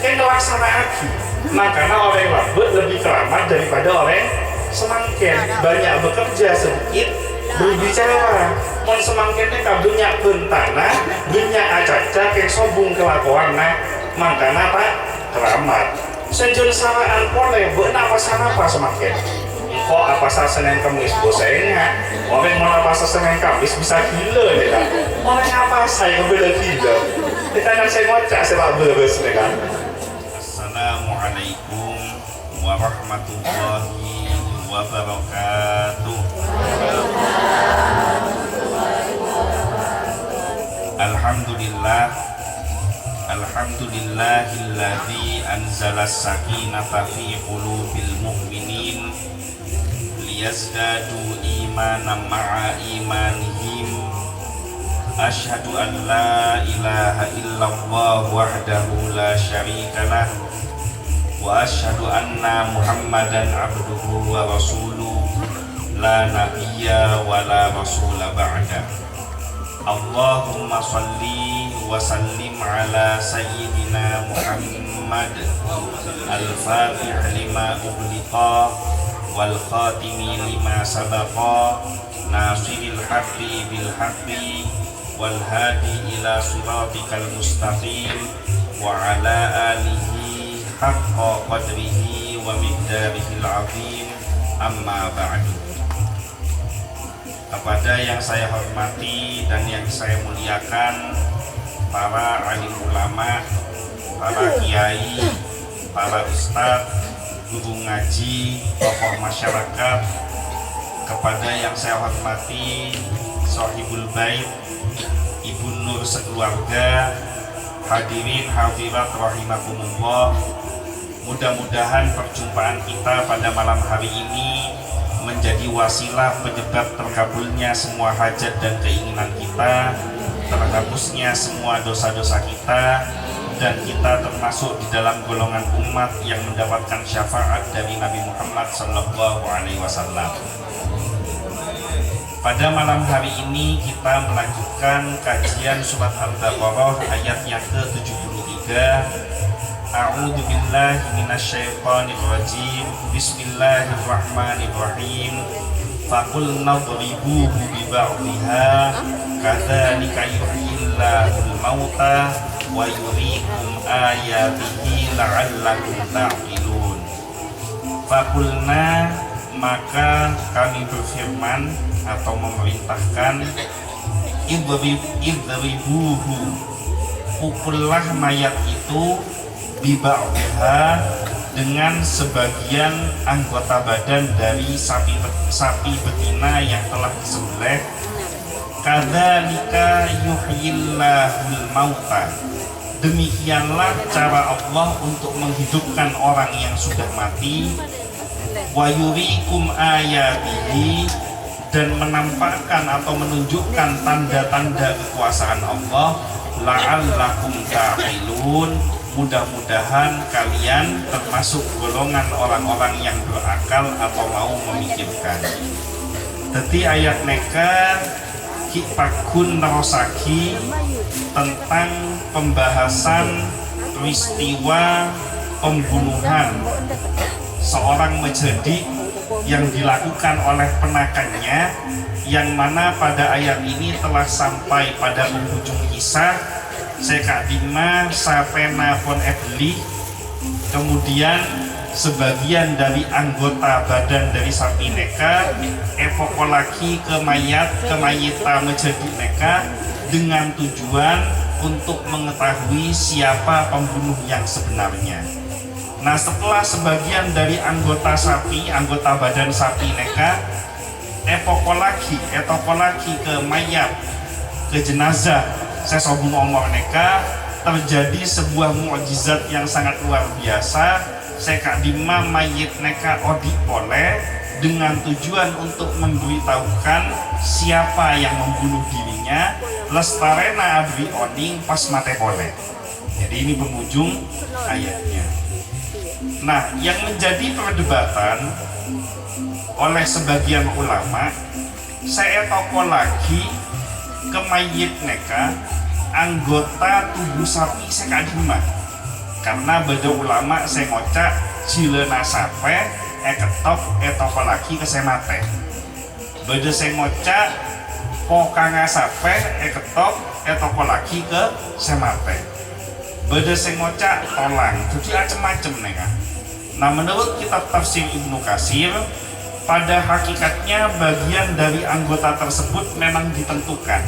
kan ngelaksanakan. Makanya orang lambat lebih keramat daripada orang semangkin. Banyak bekerja, sedikit berbicara. Mon semangkinnya kabunya bentana, banyak acaca kayak sombong kelakuan. Nah, makanya pak keramat. Senjol saraan boleh, benar apa semangkin. Kok apa Senin Kamis bosnya? Orang mau apa Senin Kamis bisa gila ya kan? Orang apa saya kebela gila? Kita nak saya ngocak sebab beres ya kan? Assalamualaikum warahmatullahi wabarakatuh. Alhamdulillahilladzi anzala sakinata fi qulubil mu'minin liyazdadu imanan ma'a imanihim. Asyhadu an la ilaha illallah wahdahu la syarikalah wa asyhadu anna muhammadan abduhu wa rasuluh la nabiyya wa la rasula ba'da. Allahumma salli wa sallim ala sayyidina Muhammad al-fatih lima ughliqa wal khatimi lima sabaqa nasiril haqqi bil haqqi wal hadi ila siratikal mustaqim wa ala alihi haqqa qadrihi wa miqdarihil azim. Amma ba'du. Kepada yang saya hormati dan yang saya muliakan, para alim ulama, para kiai, para ustadz, guru ngaji, tokoh masyarakat, kepada yang saya hormati Sohibul Bait, Ibu Nur sekeluarga, hadirin hadirat rahimakumullah. Mudah-mudahan perjumpaan kita pada malam hari ini menjadi wasilah penyebab terkabulnya semua hajat dan keinginan kita, terhapusnya semua dosa-dosa kita, dan kita termasuk di dalam golongan umat yang mendapatkan syafaat dari Nabi Muhammad SAW. Pada malam hari ini kita melanjutkan kajian surat Al-Baqarah ayat yang ke-73. A'udzu billahi minasyaitonir rajim. Bismillahirrahmanirrahim. Faqul nadribuhu bi ba'dihha kadzalika yuhyillahul mauta wa yuriikum ayatihi la'allakum ta'qilun. Faqulna, maka kami berfirman atau memerintahkan, idribuhu, pukullah mayat itu, biba'uha, dengan sebagian anggota badan dari sapi betina yang telah disembelih. Kadzalika yuhyillahul mauta, demikianlah cara Allah untuk menghidupkan orang yang sudah mati. Wa yuriikum ayatihi, dan menampakkan atau menunjukkan tanda-tanda kekuasaan Allah. La'allakum ta'qilun, mudah-mudahan kalian termasuk golongan orang-orang yang berakal atau mau memikirkan. Jadi ayat neka pakun nerosaki tentang pembahasan peristiwa pembunuhan seorang majdi yang dilakukan oleh penakannya, yang mana pada ayat ini telah sampai pada penghujung kisah Sekadima Sapena Pon Ebli. Kemudian sebagian dari anggota badan dari sapi neka evakuasi ke mayita menjadi neka dengan tujuan untuk mengetahui siapa pembunuh yang sebenarnya. Nah, setelah sebagian dari anggota badan sapi neka evakuasi ke mayat, ke jenazah sesobung omor neka, terjadi sebuah mukjizat yang sangat luar biasa. Sekadima mayit neka odik oleh dengan tujuan untuk memberitahukan siapa yang membunuh dirinya. Lestarena abri oding pas mate oleh. Jadi ini penghujung ayatnya. Nah, yang menjadi perdebatan oleh sebagian ulama, saya toko lagi ke mayit neka anggota tubuh sapi sekadima. karena beda ulama saya ngocak jileuna sape ketok toko laki kesemate. Beda saya ngocak pokang sape ketok toko laki ke semate. Beda saya ngocak tolang. Jadi macam-macam nega. Nah menurut kitab tafsir Ibnu Katsir, pada hakikatnya bagian dari anggota tersebut memang ditentukan.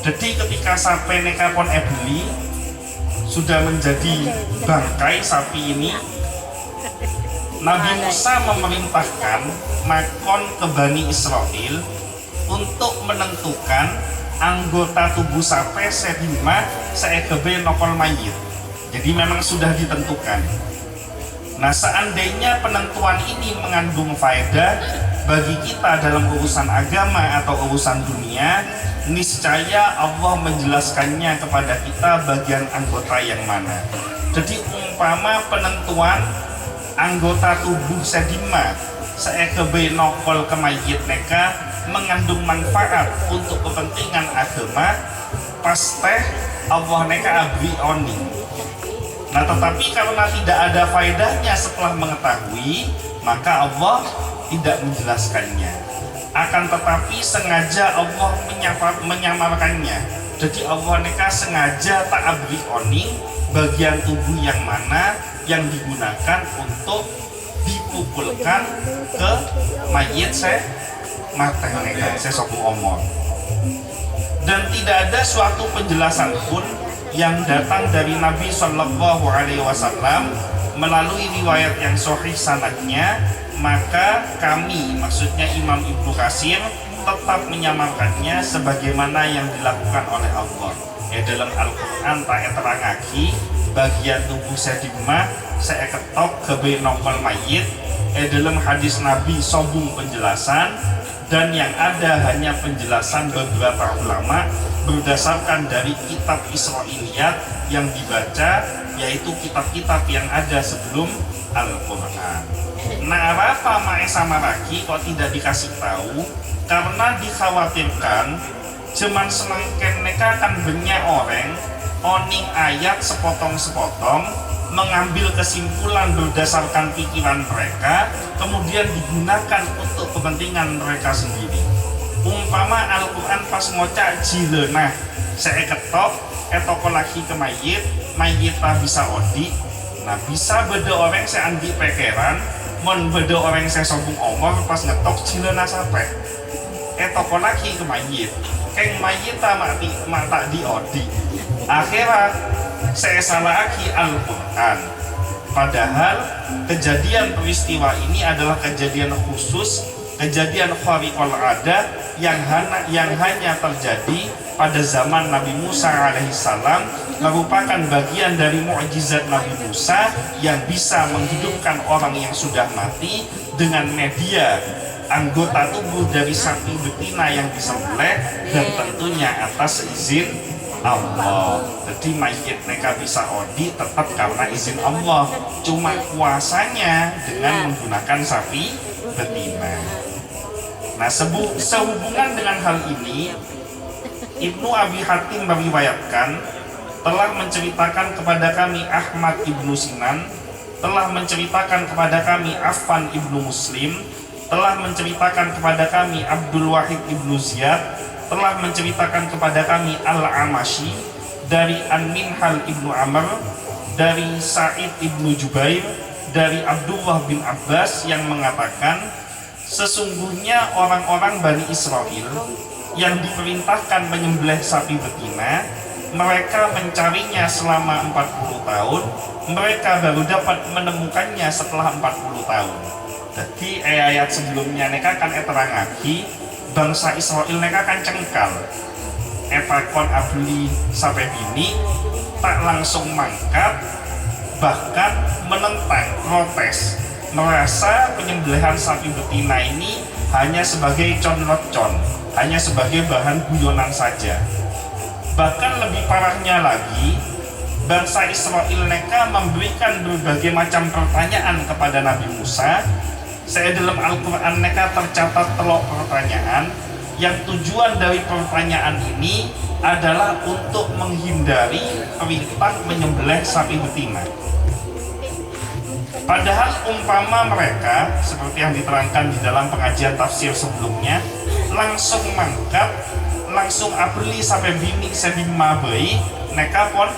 Jadi ketika sapi neka pon beli sudah menjadi bangkai sapi ini, Nabi Musa memerintahkan makon ke Bani Israel untuk menentukan anggota tubuh sapi sedima seekebe nokol mayit. Jadi memang sudah ditentukan. Nah seandainya penentuan ini mengandung faedah bagi kita dalam urusan agama atau urusan dunia, niscaya Allah menjelaskannya kepada kita bagian anggota yang mana. Jadi umpama penentuan anggota tubuh sedima seekebe nokol kemayit neka mengandung manfaat untuk kepentingan agama, pasti Allah neka abri oni. Nah tetapi karena tidak ada faedahnya setelah mengetahui, maka Allah tidak menjelaskannya. Akan tetapi sengaja Allah menyamarkannya. Jadi Allah neka sengaja tak abri oni bagian tubuh yang mana yang digunakan untuk dipukulkan ke mayit saya mata neka saya sokong omor. Dan tidak ada suatu penjelasan pun yang datang dari Nabi Shallallahu Alaihi Wasallam melalui riwayat yang sahih sanadnya, maka kami, maksudnya Imam Ibnu Katsir, tetap menyamarkannya sebagaimana yang dilakukan oleh Allah. Dalam Al-Quran tak terangaki bagian tubuh sedima saya ketok kebe nongkol mayit. Dalam hadis Nabi sobung penjelasan, dan yang ada hanya penjelasan beberapa ulama berdasarkan dari kitab Israiliyat yang dibaca, yaitu kitab-kitab yang ada sebelum Al-Quran. Nah apa Maesa Maraki kok tidak dikasih tahu? Karena dikhawatirkan cuman semakin neka kan banyak orang oning ayat sepotong-sepotong mengambil kesimpulan berdasarkan pikiran mereka, kemudian digunakan untuk kepentingan mereka sendiri. Umpama Al-Quran pas ngocak jilenah saya ketok etoko lagi ke mayit tak bisa odi. Nah bisa beda orang saya andi pekeran, mon beda orang saya sombong omor pas ngetok jilenah sampai etoko lagi ke mayit keng mayit tak di odi. Akhirnya saya salah lagi Al-Quran. Padahal kejadian peristiwa ini adalah kejadian khusus, kejadian khariqul adah yang hanya terjadi pada zaman Nabi Musa alaihissalam, merupakan bagian dari mukjizat Nabi Musa yang bisa menghidupkan orang yang sudah mati dengan media anggota tubuh dari sapi betina yang disembelih, dan tentunya atas izin Allah. Jadi mayit mereka bisa odi tetap karena izin Allah, cuma kuasanya dengan menggunakan sapi betina. Nah sehubungan dengan hal ini, Ibnu Abi Hatim meriwayatkan telah menceritakan kepada kami Ahmad Ibnu Sinan, telah menceritakan kepada kami Affan Ibnu Muslim, telah menceritakan kepada kami Abdul Wahid Ibnu Ziyad, telah menceritakan kepada kami Al-Amashi dari An-Minhal Ibnu Amr, dari Sa'id Ibnu Jubair, dari Abdullah bin Abbas yang mengatakan sesungguhnya orang-orang Bani Israel yang diperintahkan menyembelih sapi betina, mereka mencarinya selama 40 tahun, mereka baru dapat menemukannya setelah 40 tahun. Jadi ayat sebelumnya neka kan terangaki bangsa Israel neka kan cengkal kon abli sampai bini tak langsung mangkat, bahkan menentang, protes, merasa penyembelihan sapi betina ini hanya sebagai con-con, hanya sebagai bahan guyonan saja. Bahkan lebih parahnya lagi, bangsa Israel neka memberikan berbagai macam pertanyaan kepada Nabi Musa. Saya dalam Al-Quran neka tercatat telok pertanyaan yang tujuan dari pertanyaan ini adalah untuk menghindari perintah menyembelih sapi betina. Padahal umpama mereka seperti yang diterangkan di dalam pengajian tafsir sebelumnya langsung mangkat, langsung abeli sampai bini sebima bayi, mereka pun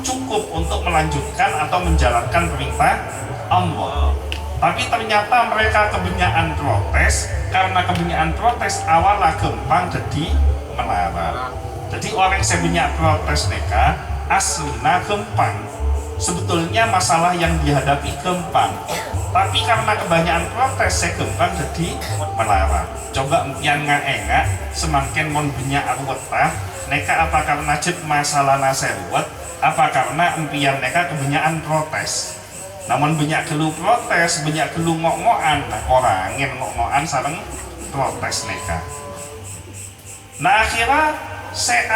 cukup untuk melanjutkan atau menjalankan perintah Allah. Tapi ternyata mereka kebanyakan protes. Karena kebanyakan protes awalnya gampang jadi melarang. Jadi orang yang banyak protes mereka aslinya gampang. Sebetulnya masalah yang dihadapi gampang, tapi karena kebanyakan protes saya gampang jadi melarang. Coba yang enggak semakin mon banyak ruwetah neka apa karena jet masalah naseruwet apa karena impian neka kebanyakan protes. Namun banyak gelu protes, banyak gelu ngok-ngokan, nah orangin ngok-ngokan sareng protes neka. Nah akhirnya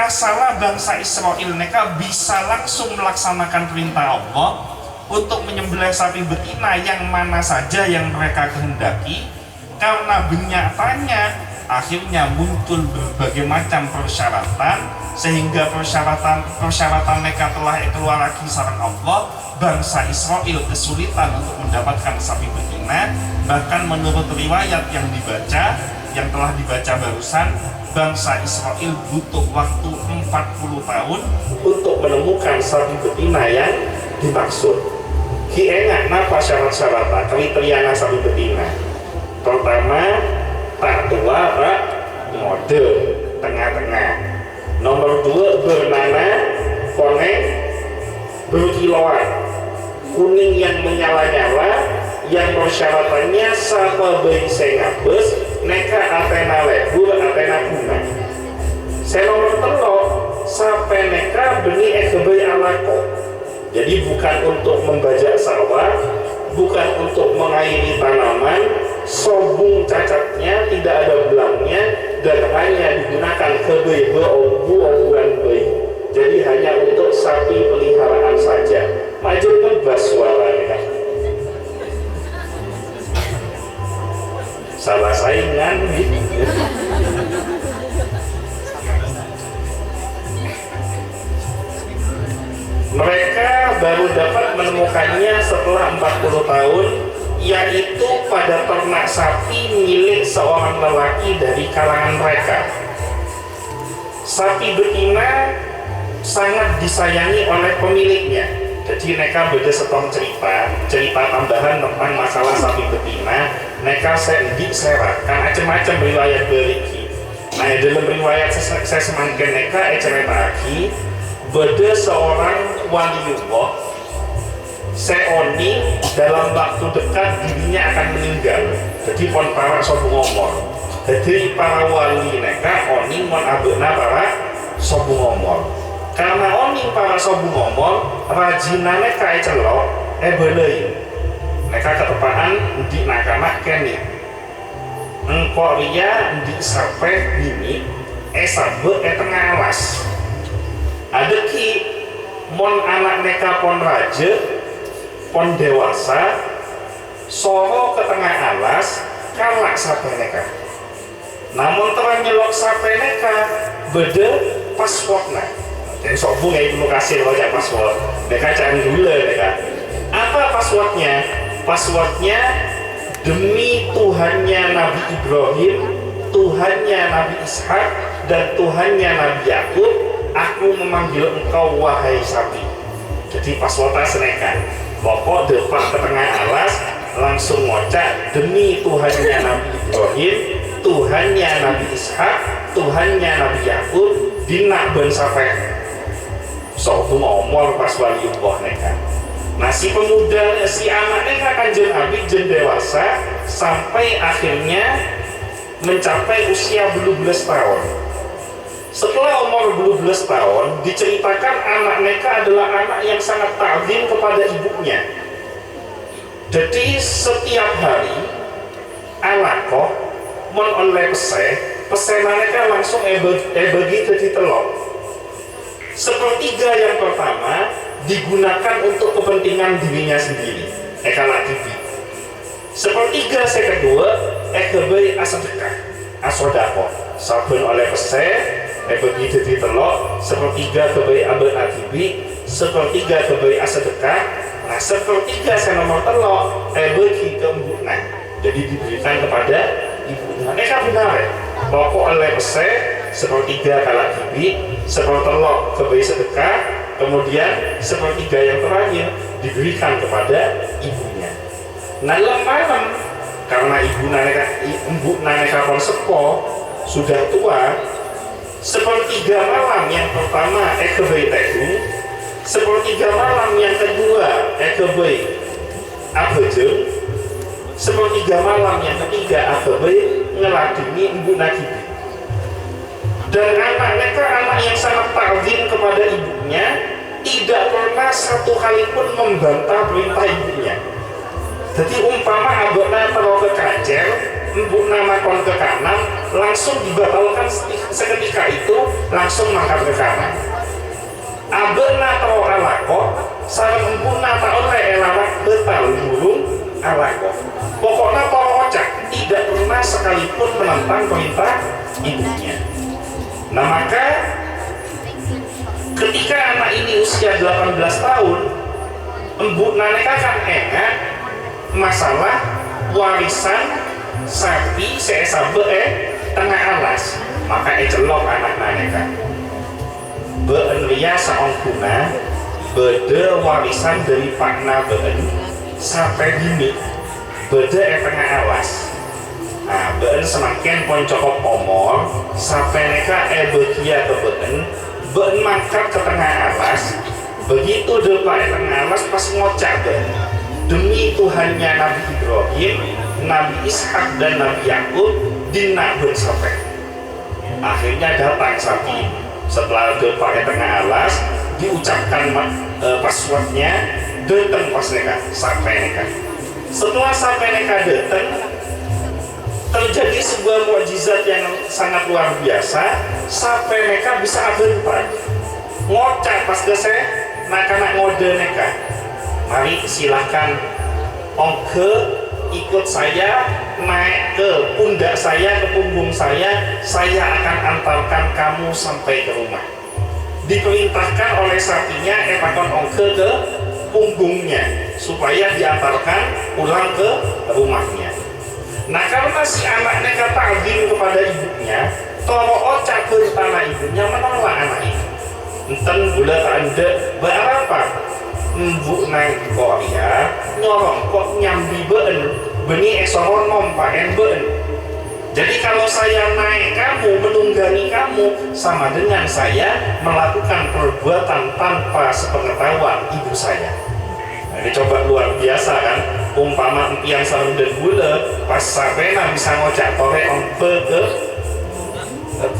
salah bangsa Israel neka bisa langsung melaksanakan perintah Allah untuk menyembelih sapi betina yang mana saja yang mereka kehendaki. Karena banyaknya akhirnya muncul berbagai macam persyaratan, sehingga persyaratan mereka telah keluar lagi sareng Allah. Bangsa Israel kesulitan untuk mendapatkan sapi betina. Bahkan menurut riwayat yang telah dibaca barusan, bangsa Israel butuh waktu 40 tahun untuk menemukan sapi betina yang dimaksud. Kiengat napa syarat-syarat kriteria sapi betina? Pertama, tak tua, tak mode, tengah-tengah. Nomor 2, bernana, koneng, berkilauan, kuning yang menyala-nyala, yang persyaratannya sama bayi sengabes, neka atena lebur, atena bunga. Saya nomor telok, sampai neka benih bayi alako. Jadi bukan untuk membajak sawah, bukan untuk mengairi tanaman, sobung cacatnya, tidak ada belangnya, dan hanya digunakan kebayi obuan bayi. Jadi hanya untuk sapi peliharaan saja. Maju ngebas suaranya. Salah saingan nih. Mereka baru dapat menemukannya setelah 40 tahun, yaitu pada ternak sapi milik seorang lelaki dari kalangan mereka. Sapi betina sangat disayangi oleh pemiliknya. Jadi mereka beda setong cerita tambahan tentang masalah sapi betina. Mereka sendi serat kan macam-macam riwayat beriki. Nah dalam riwayat saya semakin mereka cerita lagi beda seorang waliullah seoni dalam waktu dekat dirinya akan meninggal. Jadi pon para sobu ngomor. Jadi para wali mereka oni mon abena para sobu ngomor. Karena oning para sobu ngomong rajinane kae celok belei mereka ketepaan di nakamak kene engkau ria di sampai bini sabe tengah alas ada ki mon anak mereka pon raja pon dewasa soro ke tengah alas kalak sampai mereka namun terang nyelok sampai mereka beda passwordnya. Dan sobu kayak dulu kasih loja password. Mereka cari dulu mereka. Apa passwordnya? Passwordnya demi Tuhannya Nabi Ibrahim, Tuhannya Nabi Ishak, dan Tuhannya Nabi Yakub, aku memanggil engkau wahai sapi. Jadi passwordnya senekan. Pokok depan ke tengah alas langsung ngocak demi Tuhannya Nabi Ibrahim, Tuhannya Nabi Ishak, Tuhannya Nabi Yakub, dinak ben sampai sobu ngomor pas waliullah neka. Nah si pemuda, si anaknya akan jen dewasa sampai akhirnya mencapai usia 12 tahun. Setelah umur 12 tahun diceritakan anak mereka adalah anak yang sangat ta'zim kepada ibunya. Jadi setiap hari alakoh mon oleh pesenan mereka langsung bagi jadi telur. Sepertiga yang pertama digunakan untuk kepentingan dirinya sendiri, lagi. Sepertiga kedua beri sedekah. asodako saben oleh pese begitu ditelok sepertiga keberi abad akibi sepertiga keberi asedekah. Nah sepertiga saya nomor telok bagi ke ibunya, jadi diberikan kepada ibunya. Mereka benar ya, pokok oleh pese sepertiga kala kibi sepertelok keberi sedekah, kemudian sepertiga yang terakhir diberikan kepada ibunya. Nah malam karena ibu naneka konsepo sudah tua, sepertiga malam yang pertama keberi tegung, sepertiga malam yang kedua keberi abejeng, sepertiga malam yang ketiga keberi ngeladini ibu nakibi. Dan anak yang sangat ta'zim kepada ibunya, tidak pernah satu kali pun membantah perintah ibunya. Jadi umpama abokna terlalu ke kacer, ibu nama kon ke kanan, langsung dibatalkan seketika itu, langsung makan ke kanan. Abokna terlalu alako, sarang ibunya tak oleh elawak betal burung alako. Pokoknya kocak tidak pernah sekalipun menentang perintah ibunya. Nah maka ketika anak ini usia 18 tahun, ibu naneka kan enak masalah warisan sapi sesabe tengah alas, maka celok anak naneka beun lia saongkuna bede warisan dari pakna beun sampai gini bede tengah alas. Nah, beun semakin poncokop omor sampai neka begia ke beun mangkat ke tengah alas. Begitu depan tengah alas pas ngocak demi Tuhannya Nabi Ibrahim, Nabi Ishak dan Nabi Yakub dina beun sampai. Akhirnya datang sapi. Setelah depan tengah alas diucapkan passwordnya, datang pas neka sampai neka. Setelah sampai neka datang, terjadi sebuah mukjizat yang sangat luar biasa sampai mereka bisa bentar ngocak pas saya nak ngode mereka. Mari silahkan ongke ikut saya naik ke pundak saya, ke punggung saya akan antarkan kamu sampai ke rumah. Diperintahkan oleh sapinya pakon ongke ke punggungnya supaya diantarkan pulang ke rumahnya. Nah karena si anaknya kata ta'zim kepada ibunya, toro ocak tanah ibunya menolak anak itu. Enten gula anda berapa? Ibu nang Korea nyorong kok nyambi beun, beni esoron nompaen beun. Jadi kalau saya naik kamu, menunggangi kamu, sama dengan saya melakukan perbuatan tanpa sepengetahuan ibu saya. Nah, ini coba luar biasa kan? Umpama empiang sarung dan gula pas sapena bisa ngocak tore ongke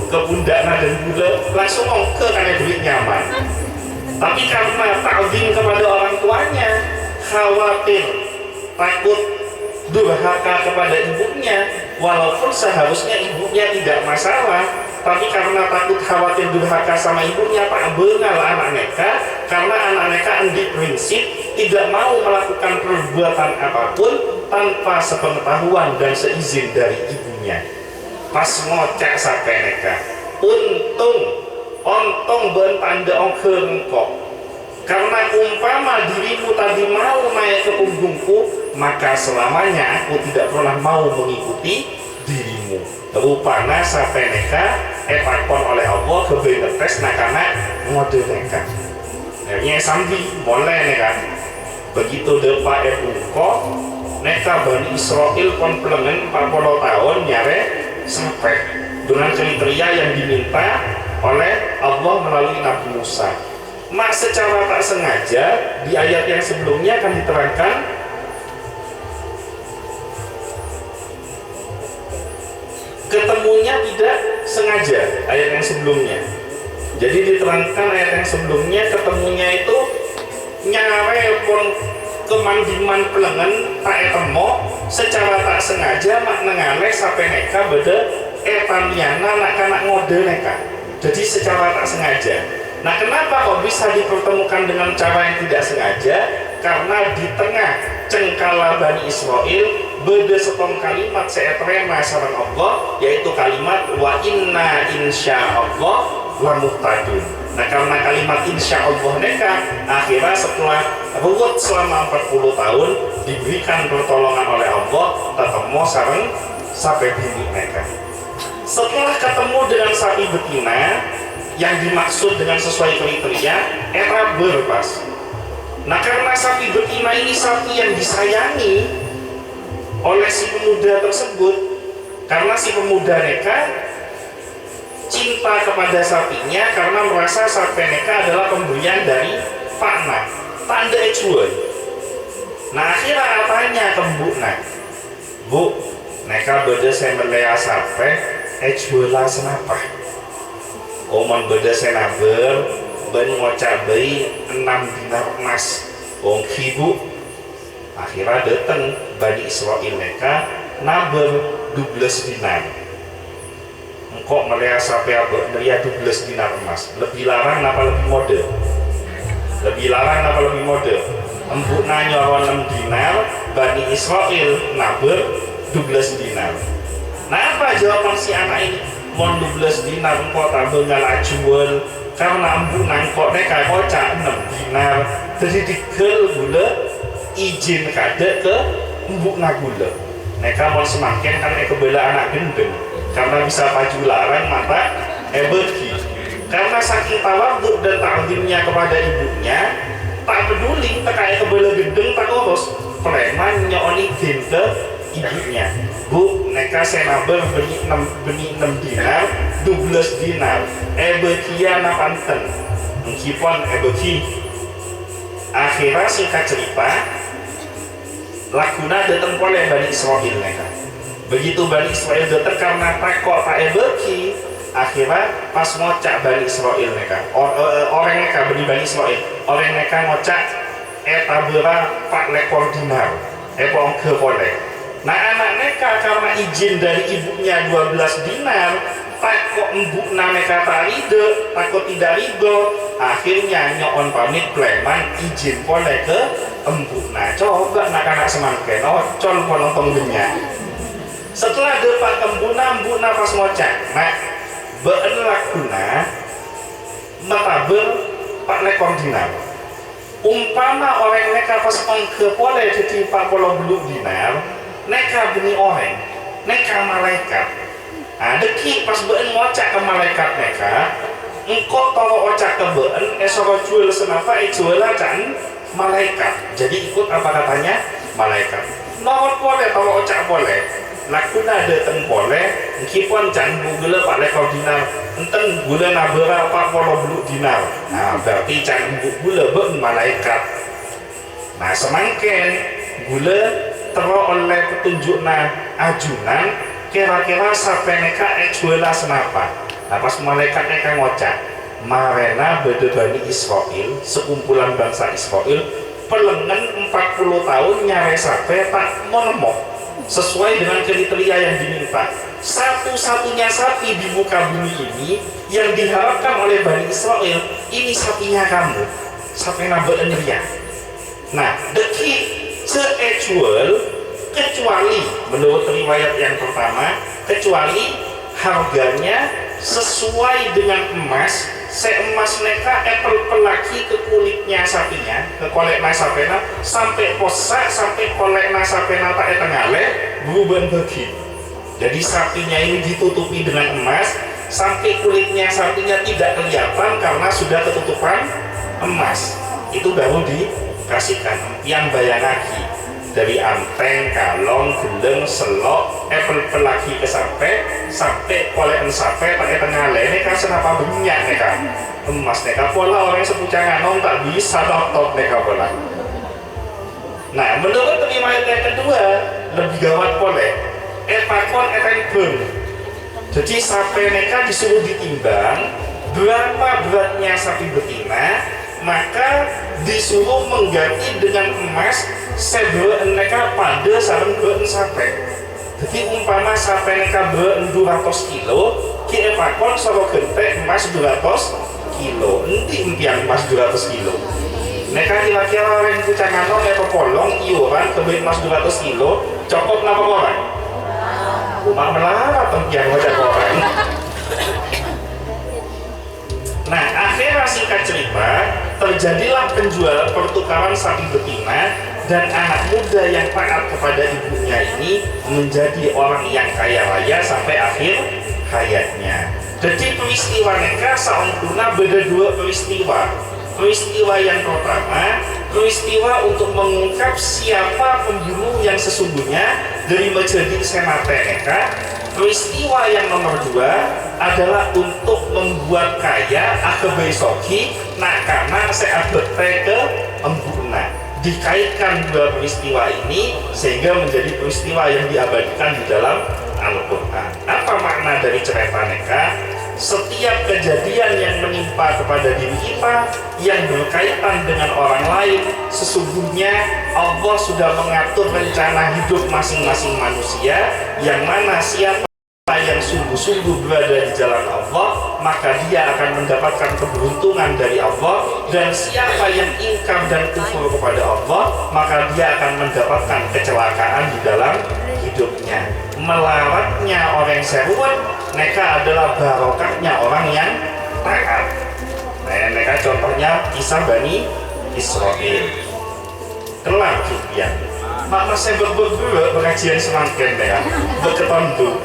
ke pundakna dan gula langsung ongke karena duit nyaman. Tapi karena ta'zim kepada orang tuanya, khawatir takut durhaka kepada ibunya, walaupun seharusnya ibunya tidak masalah, tapi karena takut khawatir durhaka sama ibunya, tak bengal anak mereka, karena anak mereka endi prinsip tidak mau melakukan perbuatan apapun tanpa sepengetahuan dan seizin dari ibunya. Pas ngocak sampai mereka, ontong bentanda ongkeng kok. Karena umpama dirimu tadi mau naik ke punggungku, maka selamanya aku tidak pernah mau mengikuti dirimu. Rupanya sampai mereka pakon oleh Allah kebenetes nakana ngode mereka. Akhirnya sambil boleh mereka. Begitu depa ungko neka Bani Israel kon pelengen 40 tahun nyare sampai dengan kriteria yang diminta oleh Allah melalui Nabi Musa. Mak secara tak sengaja di ayat yang sebelumnya akan diterangkan ketemunya tidak sengaja ayat yang sebelumnya. Jadi diterangkan ayat yang sebelumnya ketemunya itu nyare pun kemandiman pelengan tak etemo secara tak sengaja mak nengale sampai neka beda etamiana nak ngode neka. Jadi secara tak sengaja. Nah kenapa kok bisa dipertemukan dengan cara yang tidak sengaja? Karena di tengah cengkala Bani Israel beda setong kalimat seetrema sareng Allah, yaitu kalimat wa inna insyaallah lamuhtadun. Nah karena kalimat insyaallah neka akhirnya setelah ruwet selama 40 tahun diberikan pertolongan oleh Allah ketemu sareng sampai bini neka. Setelah ketemu dengan sapi betina yang dimaksud dengan sesuai kriteria era berpas. Nah karena sapi betina ini sapi yang disayangi oleh si pemuda tersebut, karena si pemuda neka cinta kepada sapinya karena merasa sapi neka adalah pemberian dari pakna tanda ecuan. Nah akhirnya tanya ke bu neka beda saya melea sapi ecuala senapa omon beda saya naber ben ngocak bayi 6 dinar emas ongki bu. Akhirnya datang Bani Israel mereka naber 12 dinar. Engkau melihat sampai melihat 12 dinar emas lebih larang apa lebih mode? Lebih larang apa lebih mode? Empuk nanya 6 dinar Bani Israel naber 12 dinar. Nah apa jawaban si anak ini? Mon 12 dinar engkau tambah ngalah jual karena empuk nangkok mereka kocak 6 dinar jadi digel gula izin kadek ke empuk nagula. Mereka mau semakin kan kebela anak gendeng karena bisa paju larang mata begi. Karena saking tawaduk dan ta'zimnya kepada ibunya tak peduli terkait kebela gendeng tak urus preman nyoni din ke ibunya. Bu, mereka saya naber beni 6 dinar 12 dinar begia napanten mengkipon begi. Akhirnya singkat cerita laguna datang oleh Bani Israel mereka. Begitu Bani Israel datang karena takut tak beki, akhirnya pas ngocak Bani Israel mereka orang mereka Bani Israel orang mereka ngocak tabura 4 lekor dinar pong ke boleh. Nah anak mereka karena izin dari ibunya 12 dinar takut ibu mereka tak ridho, takut tidak ridho, akhirnya nyokon pamit preman izin boleh ke embuk. Nah coba anak-anak semangken ocol ponong dunia. Setelah depan embuna pas ngocak nah been laguna metabel 4 lekor dinar. Umpama orang mereka pas ongke boleh jadi 40 dinar neka beni orang neka malaikat. Nah deki pas been ngocak ke malaikat neka engkau toro ocak ke been esoro jual senapa jual acan malaikat. Jadi ikut apa katanya malaikat. Nomor boleh toro ocak boleh lakuna dateng boleh meskipun can gula 4 lekor dinar enten gula nabera 40 dinar. Nah berarti can gula ben malaikat. Nah semangken gula terus oleh petunjukna ajunan kira-kira sampai neka jualah senapa. Nah pas malaikat neka ngocak marena beda Bani Israel sekumpulan bangsa Israel pelengan 40 tahun nyare sampai tak menemok sesuai dengan kriteria yang diminta. Satu-satunya sapi di muka bumi ini yang diharapkan oleh Bani Israel ini sapinya kamu sapi nabeen ria. Nah deki sejual kecuali menurut riwayat yang pertama kecuali harganya sesuai dengan emas seemas neka pelaki ke kulitnya sapinya ke kolekna sapena sampai posak sampai kolekna sapena tak tengale beruban bagi. Jadi sapinya ini ditutupi dengan emas sampai kulitnya sapinya tidak kelihatan karena sudah ketutupan emas. Itu baru dikasihkan yang bayang lagi dari anteng, kalong, geleng, selok, pelaki ke sampai kolek sampai pakai tengah ini kan senapa banyak neka emas neka pola orang sepucangan non tak bisa top neka pola. Nah menurut riwayat yang kedua lebih gawat boleh pakon beng. Jadi sampai neka disuruh ditimbang berapa beratnya sapi betina maka disuruh mengganti dengan emas sebuah neka pada sarang beun sape. Jadi umpama sape neka beun 200 kilo ki pakon soro gentek emas 200 kilo nanti impian emas 200 kilo Neka kira-kira orang kucangan neka polong iuran kebeli emas 200 kilo cokot napa orang? Rumah melarat pengkian wajah orang. Nah, akhirnya singkat cerita terjadilah penjual pertukaran sapi betina dan anak muda yang taat kepada ibunya ini menjadi orang yang kaya raya sampai akhir hayatnya. Jadi peristiwa neka saungkuna beda dua peristiwa. Peristiwa yang pertama, peristiwa untuk mengungkap siapa pembunuh yang sesungguhnya dari Majdi Senate neka. Peristiwa yang nomor dua adalah untuk membuat kaya akebesoki nah karena saya ke embuna. Dikaitkan dua peristiwa ini sehingga menjadi peristiwa yang diabadikan di dalam Al-Quran. Apa makna dari cerita neka? Setiap kejadian yang menimpa kepada diri kita yang berkaitan dengan orang lain, sesungguhnya Allah sudah mengatur rencana hidup masing-masing manusia, yang mana siapa yang sungguh-sungguh berada di jalan Allah maka dia akan mendapatkan keberuntungan dari Allah, dan siapa yang ingkar dan kufur kepada Allah maka dia akan mendapatkan kecelakaan di dalam hidupnya. Melaratnya orang seruat neka adalah barokahnya orang yang taat. Nah, neka contohnya kisah Bani Israel. Kelar kipian makna saya berburu pengajian semangkin ya berketondu.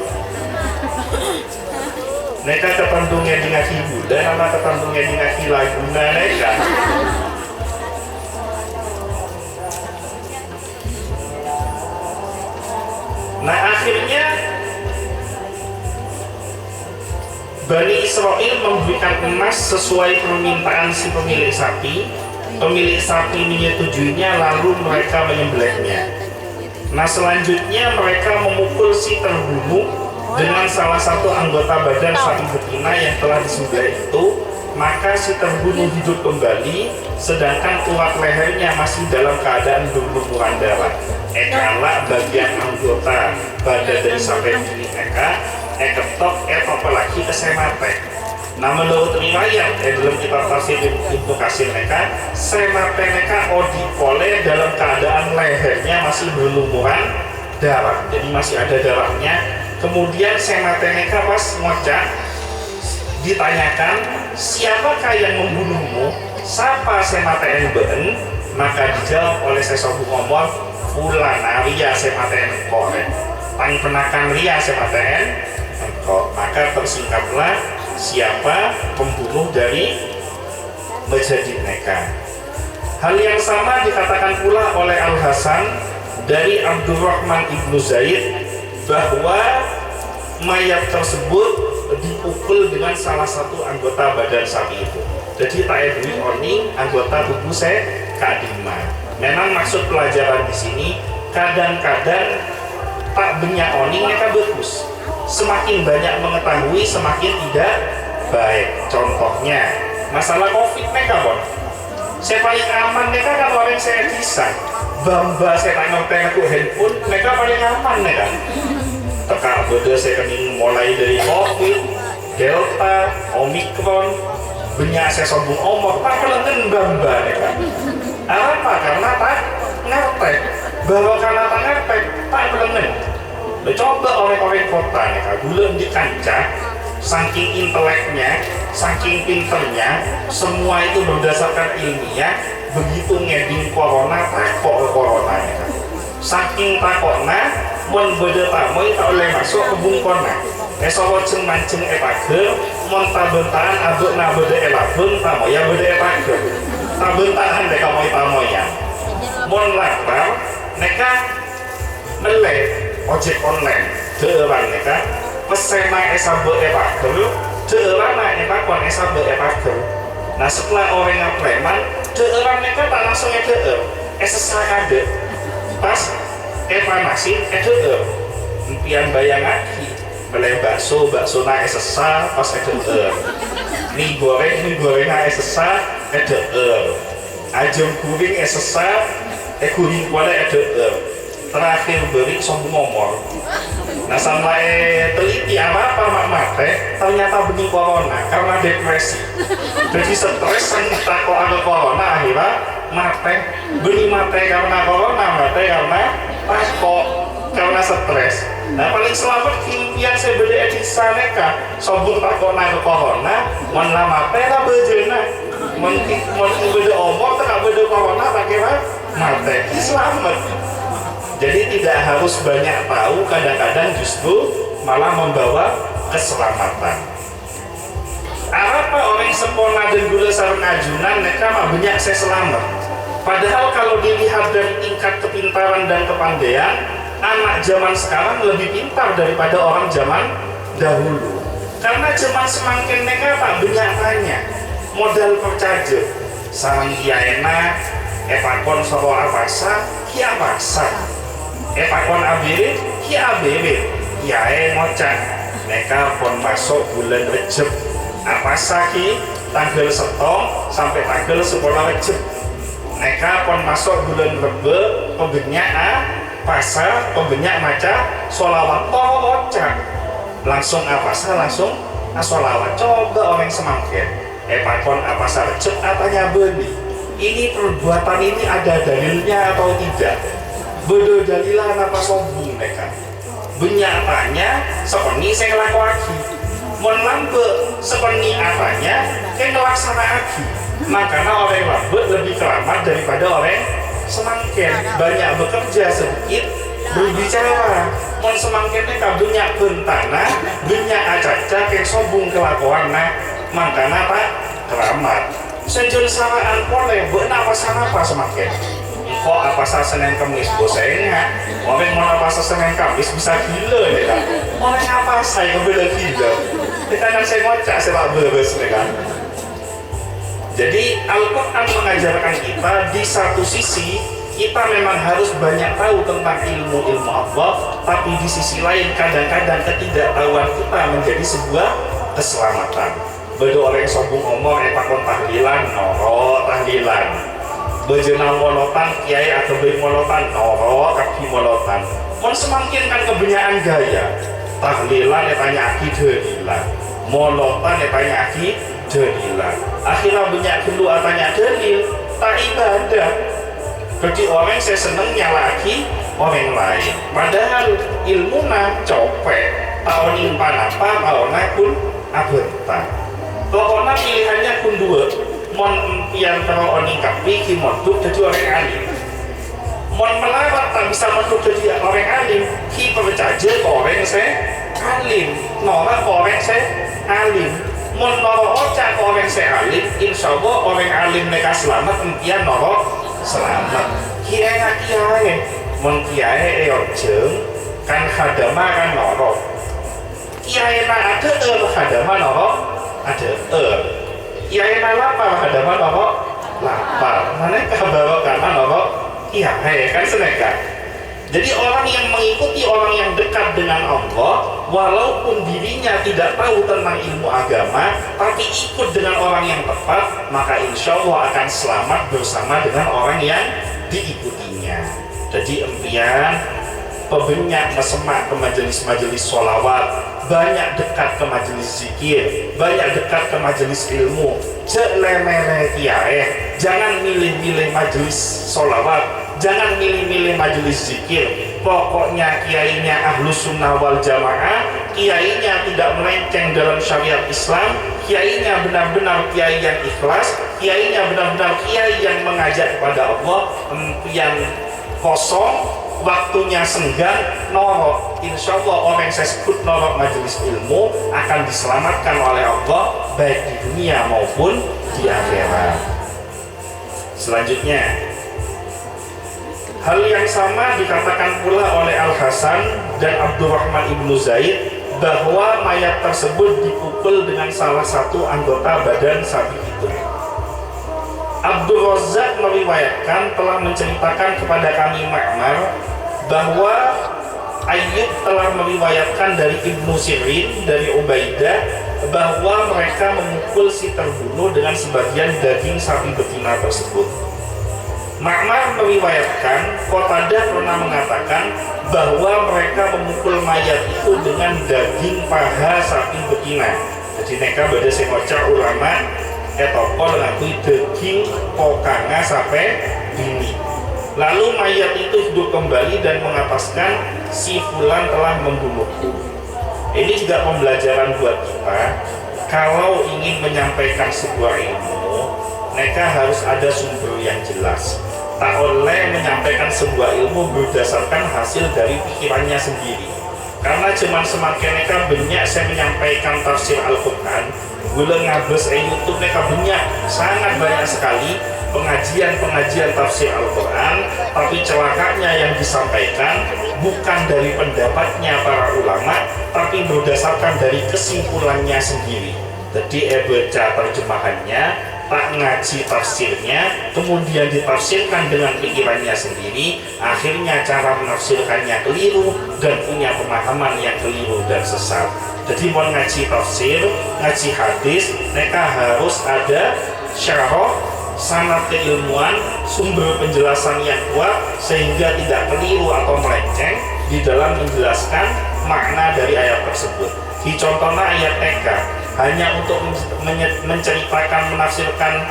Neka ketandungnya di ngaki Buddha sama ketandungnya di ngaki Laguna neka. Nah, akhirnya Bani Israel memberikan emas sesuai permintaan si pemilik sapi. Pemilik sapi menyetujuinya, lalu mereka menyembelihnya. Nah, selanjutnya mereka memukul si terbunuh dengan salah satu anggota badan sapi betina yang telah disembelih itu. Maka si terbunuh hidup kembali, sedangkan urat lehernya masih dalam keadaan berlumuran darah. Ekala bagian anggota badan dari sampai ini eka ketok apalagi kesemate. Nah, menurut riwayat dalam kitab tafsir Ibnu Katsir neka semate neka odipole dalam keadaan lehernya masih berlumuran darah, jadi masih ada darahnya. Kemudian semate neka pas ngocak ditanyakan, siapakah yang membunuhmu? Siapa semate ben? Maka dijawab oleh sesebuah ngomong, fulana ria semate kore. Tang penakan ria semate engkau. Maka tersingkaplah siapa pembunuh dari Majdi neka. Hal yang sama dikatakan pula oleh Al Hasan dari Abdurrahman ibnu Zaid bahwa mayat tersebut dipukul dengan salah satu anggota badan sapi itu. Jadi tak edui oni anggota tubuh saya kadima. Memang maksud pelajaran di sini kadang-kadang tak banyak oni mereka bagus. Semakin banyak mengetahui semakin tidak baik. Contohnya masalah COVID mereka bon. Saya paling aman mereka kalau orang saya bisa. Bamba saya tak ngerti aku handphone mereka paling aman mereka. Tekak beda saya kening mulai dari COVID, Delta, Omikron, banyak saya sombong omor, tak kelengen bamba ya kan? Apa? Karena tak ngerti, bahwa karena tak ngerti, tak kelengen. Coba orang-orang kota ya kan, belum di kancah, saking inteleknya, saking pinternya, semua itu berdasarkan ilmiah, begitu ngeding corona, takut corona ya kan? Saking takutnya, mon beda tamoy tak oleh masuk ke bungkona. Esawat ceng mancing epagel, mon tabentahan abek na beda elabeng tamoya beda epagel. Tabentahan deka moy tamoya. Mon lapar, neka melek ojek online. Deurang neka pesena esabe epagel, deurang na epakon esabe epagel. Nah, setelah orang yang preman, deurang neka tak langsung edeur, esesakade. Pas panasin impian bayang lagi beli bakso naik sesa pas mie goreng naik sesa ayam guring sesa guring kuala terakhir beri sombong ngomor. Nah sampai teliti apa mak mate ternyata benih corona karena depresi. Jadi stres entah kok ada corona akhirnya mate, benih mate karena corona, mate karena kok karena stres. Nah paling selamat impian saya beda edisa neka sombong tak kok naik corona, mana mate lah bejena, mungkin beda omor tak beda corona tak kira mate, selamat. Jadi tidak harus banyak tahu, kadang-kadang justru malah membawa keselamatan. Apa orang sempurna dan gula sarang ajunan mereka mah banyak saya selamat. Padahal kalau dilihat dari tingkat kepintaran dan kepandaian, anak zaman sekarang lebih pintar daripada orang zaman dahulu. Karena zaman semakin mereka tak banyak tanya, modal percaja, sarang kiaena, epakon soro apasa, kia apasa. Epakon abirit, kia abirit, kiae ngocak. Mereka pun masuk bulan Rejab. Apa saki tanggal setong sampai tanggal 10 Rejab. Mereka pun masuk bulan Rebe, pembenyak pasar, pembenyak maca, sholawat ngocak. Langsung apasa, langsung sholawat. Coba orang semangkin. Epakon apasa Rejab, apanya beli. Ini perbuatan ini ada dalilnya atau tidak? Bodoh dalilah apa sombong mereka. Benyatanya seperti saya ngelakoni. Mon lambe seperti apanya saya ngelaksanakan. Makanya orang lambe lebih keramat daripada orang semangkin. Banyak bekerja sedikit berbicara. Mon semangkin mereka banyak bentana, banyak acaca yang sombong kelakuan. Makanya pak keramat. Sejauh saraan boleh benar apa semangkin. Kok apa Senin Kamis bosnya orang mau apa Senin Kamis bisa gila ya kan orang apa saya kebela gila kita kan saya ngocak saya beres kan. Jadi Al-Quran mengajarkan kita di satu sisi kita memang harus banyak tahu tentang ilmu-ilmu Allah, tapi di sisi lain kadang-kadang ketidaktahuan kita menjadi sebuah keselamatan. Beda orang sombong ngomong pakon tahlilan noro tahlilan bejena molotan kiai atau beli molotan noro kaki molotan mon semakin kan kebanyakan gaya tahlilan tanya aki delilan molotan tanya aki delilan akhirnya banyak dulu tanya delil tak ibadah. Jadi orang saya seneng nyalaki orang lain padahal ilmuna copek tahun impan apa tahun pun abentan pokoknya pilihannya pun dua mon yang kalau orang kapi kimonduk jadi orang alim mon melawat tak bisa monduk jadi orang alim ki percaja orang saya alim norak orang saya alim mon norak ocak orang saya alim insya Allah orang alim mereka selamat impian norak selamat kiai kiai mon kiai ojeng kan khadama kan norak kiai nak ada khadama norak ada kiai lapar ada mana kok lapar mana kabar karena kok iya kan seneka. Jadi orang yang mengikuti orang yang dekat dengan Allah walaupun dirinya tidak tahu tentang ilmu agama tapi ikut dengan orang yang tepat maka insya Allah akan selamat bersama dengan orang yang diikutinya. Jadi impian pebanyak mesemak ke majelis-majelis sholawat, banyak dekat ke majelis zikir, banyak dekat ke majelis ilmu. Jeleme kiai, jangan milih-milih majelis sholawat, jangan milih-milih majelis zikir. Pokoknya kiainya ahlus sunnah wal jamaah, kiainya tidak melenceng dalam syariat Islam, kiainya benar-benar kiai yang ikhlas, kiainya benar-benar kiai yang mengajak kepada Allah, yang kosong waktunya senggang norok. Insya Allah orang yang saya sebut norok majelis ilmu akan diselamatkan oleh Allah baik di dunia maupun di akhirat. Selanjutnya hal yang sama dikatakan pula oleh Al-Hasan dan Abdurrahman ibnu Zaid bahwa mayat tersebut dipukul dengan salah satu anggota badan sapi itu. Abdul Razak meriwayatkan telah menceritakan kepada kami Ma'mar bahwa Ayyub telah meriwayatkan dari Ibnu Sirin dari Ubaidah bahwa mereka memukul si terbunuh dengan sebagian daging sapi betina tersebut. Ma'mar meriwayatkan Qatadah pernah mengatakan bahwa mereka memukul mayat itu dengan daging paha sapi betina. Jadi mereka pada sekoca ulama etopol ngakui daging pokangnya sampai ini. Lalu mayat itu hidup kembali dan mengataskan si fulan telah membunuhku. Ini juga pembelajaran buat kita. Kalau ingin menyampaikan sebuah ilmu, mereka harus ada sumber yang jelas. Tak oleh menyampaikan sebuah ilmu berdasarkan hasil dari pikirannya sendiri. Karena cuman semakin mereka banyak saya menyampaikan tafsir Al-Quran, gula ngabes YouTube mereka banyak, sangat banyak sekali pengajian-pengajian tafsir Al-Quran, tapi celakanya yang disampaikan bukan dari pendapatnya para ulama, tapi berdasarkan dari kesimpulannya sendiri. Jadi baca terjemahannya, tak ngaji tafsirnya, kemudian ditafsirkan dengan pikirannya sendiri, akhirnya cara menafsirkannya keliru dan punya pemahaman yang keliru dan sesat. Jadi mau ngaji tafsir, ngaji hadis, mereka harus ada syarah, sanad keilmuan, sumber penjelasan yang kuat sehingga tidak keliru atau melenceng di dalam menjelaskan makna dari ayat tersebut. Di contohnya ayat TK hanya untuk menceritakan, menafsirkan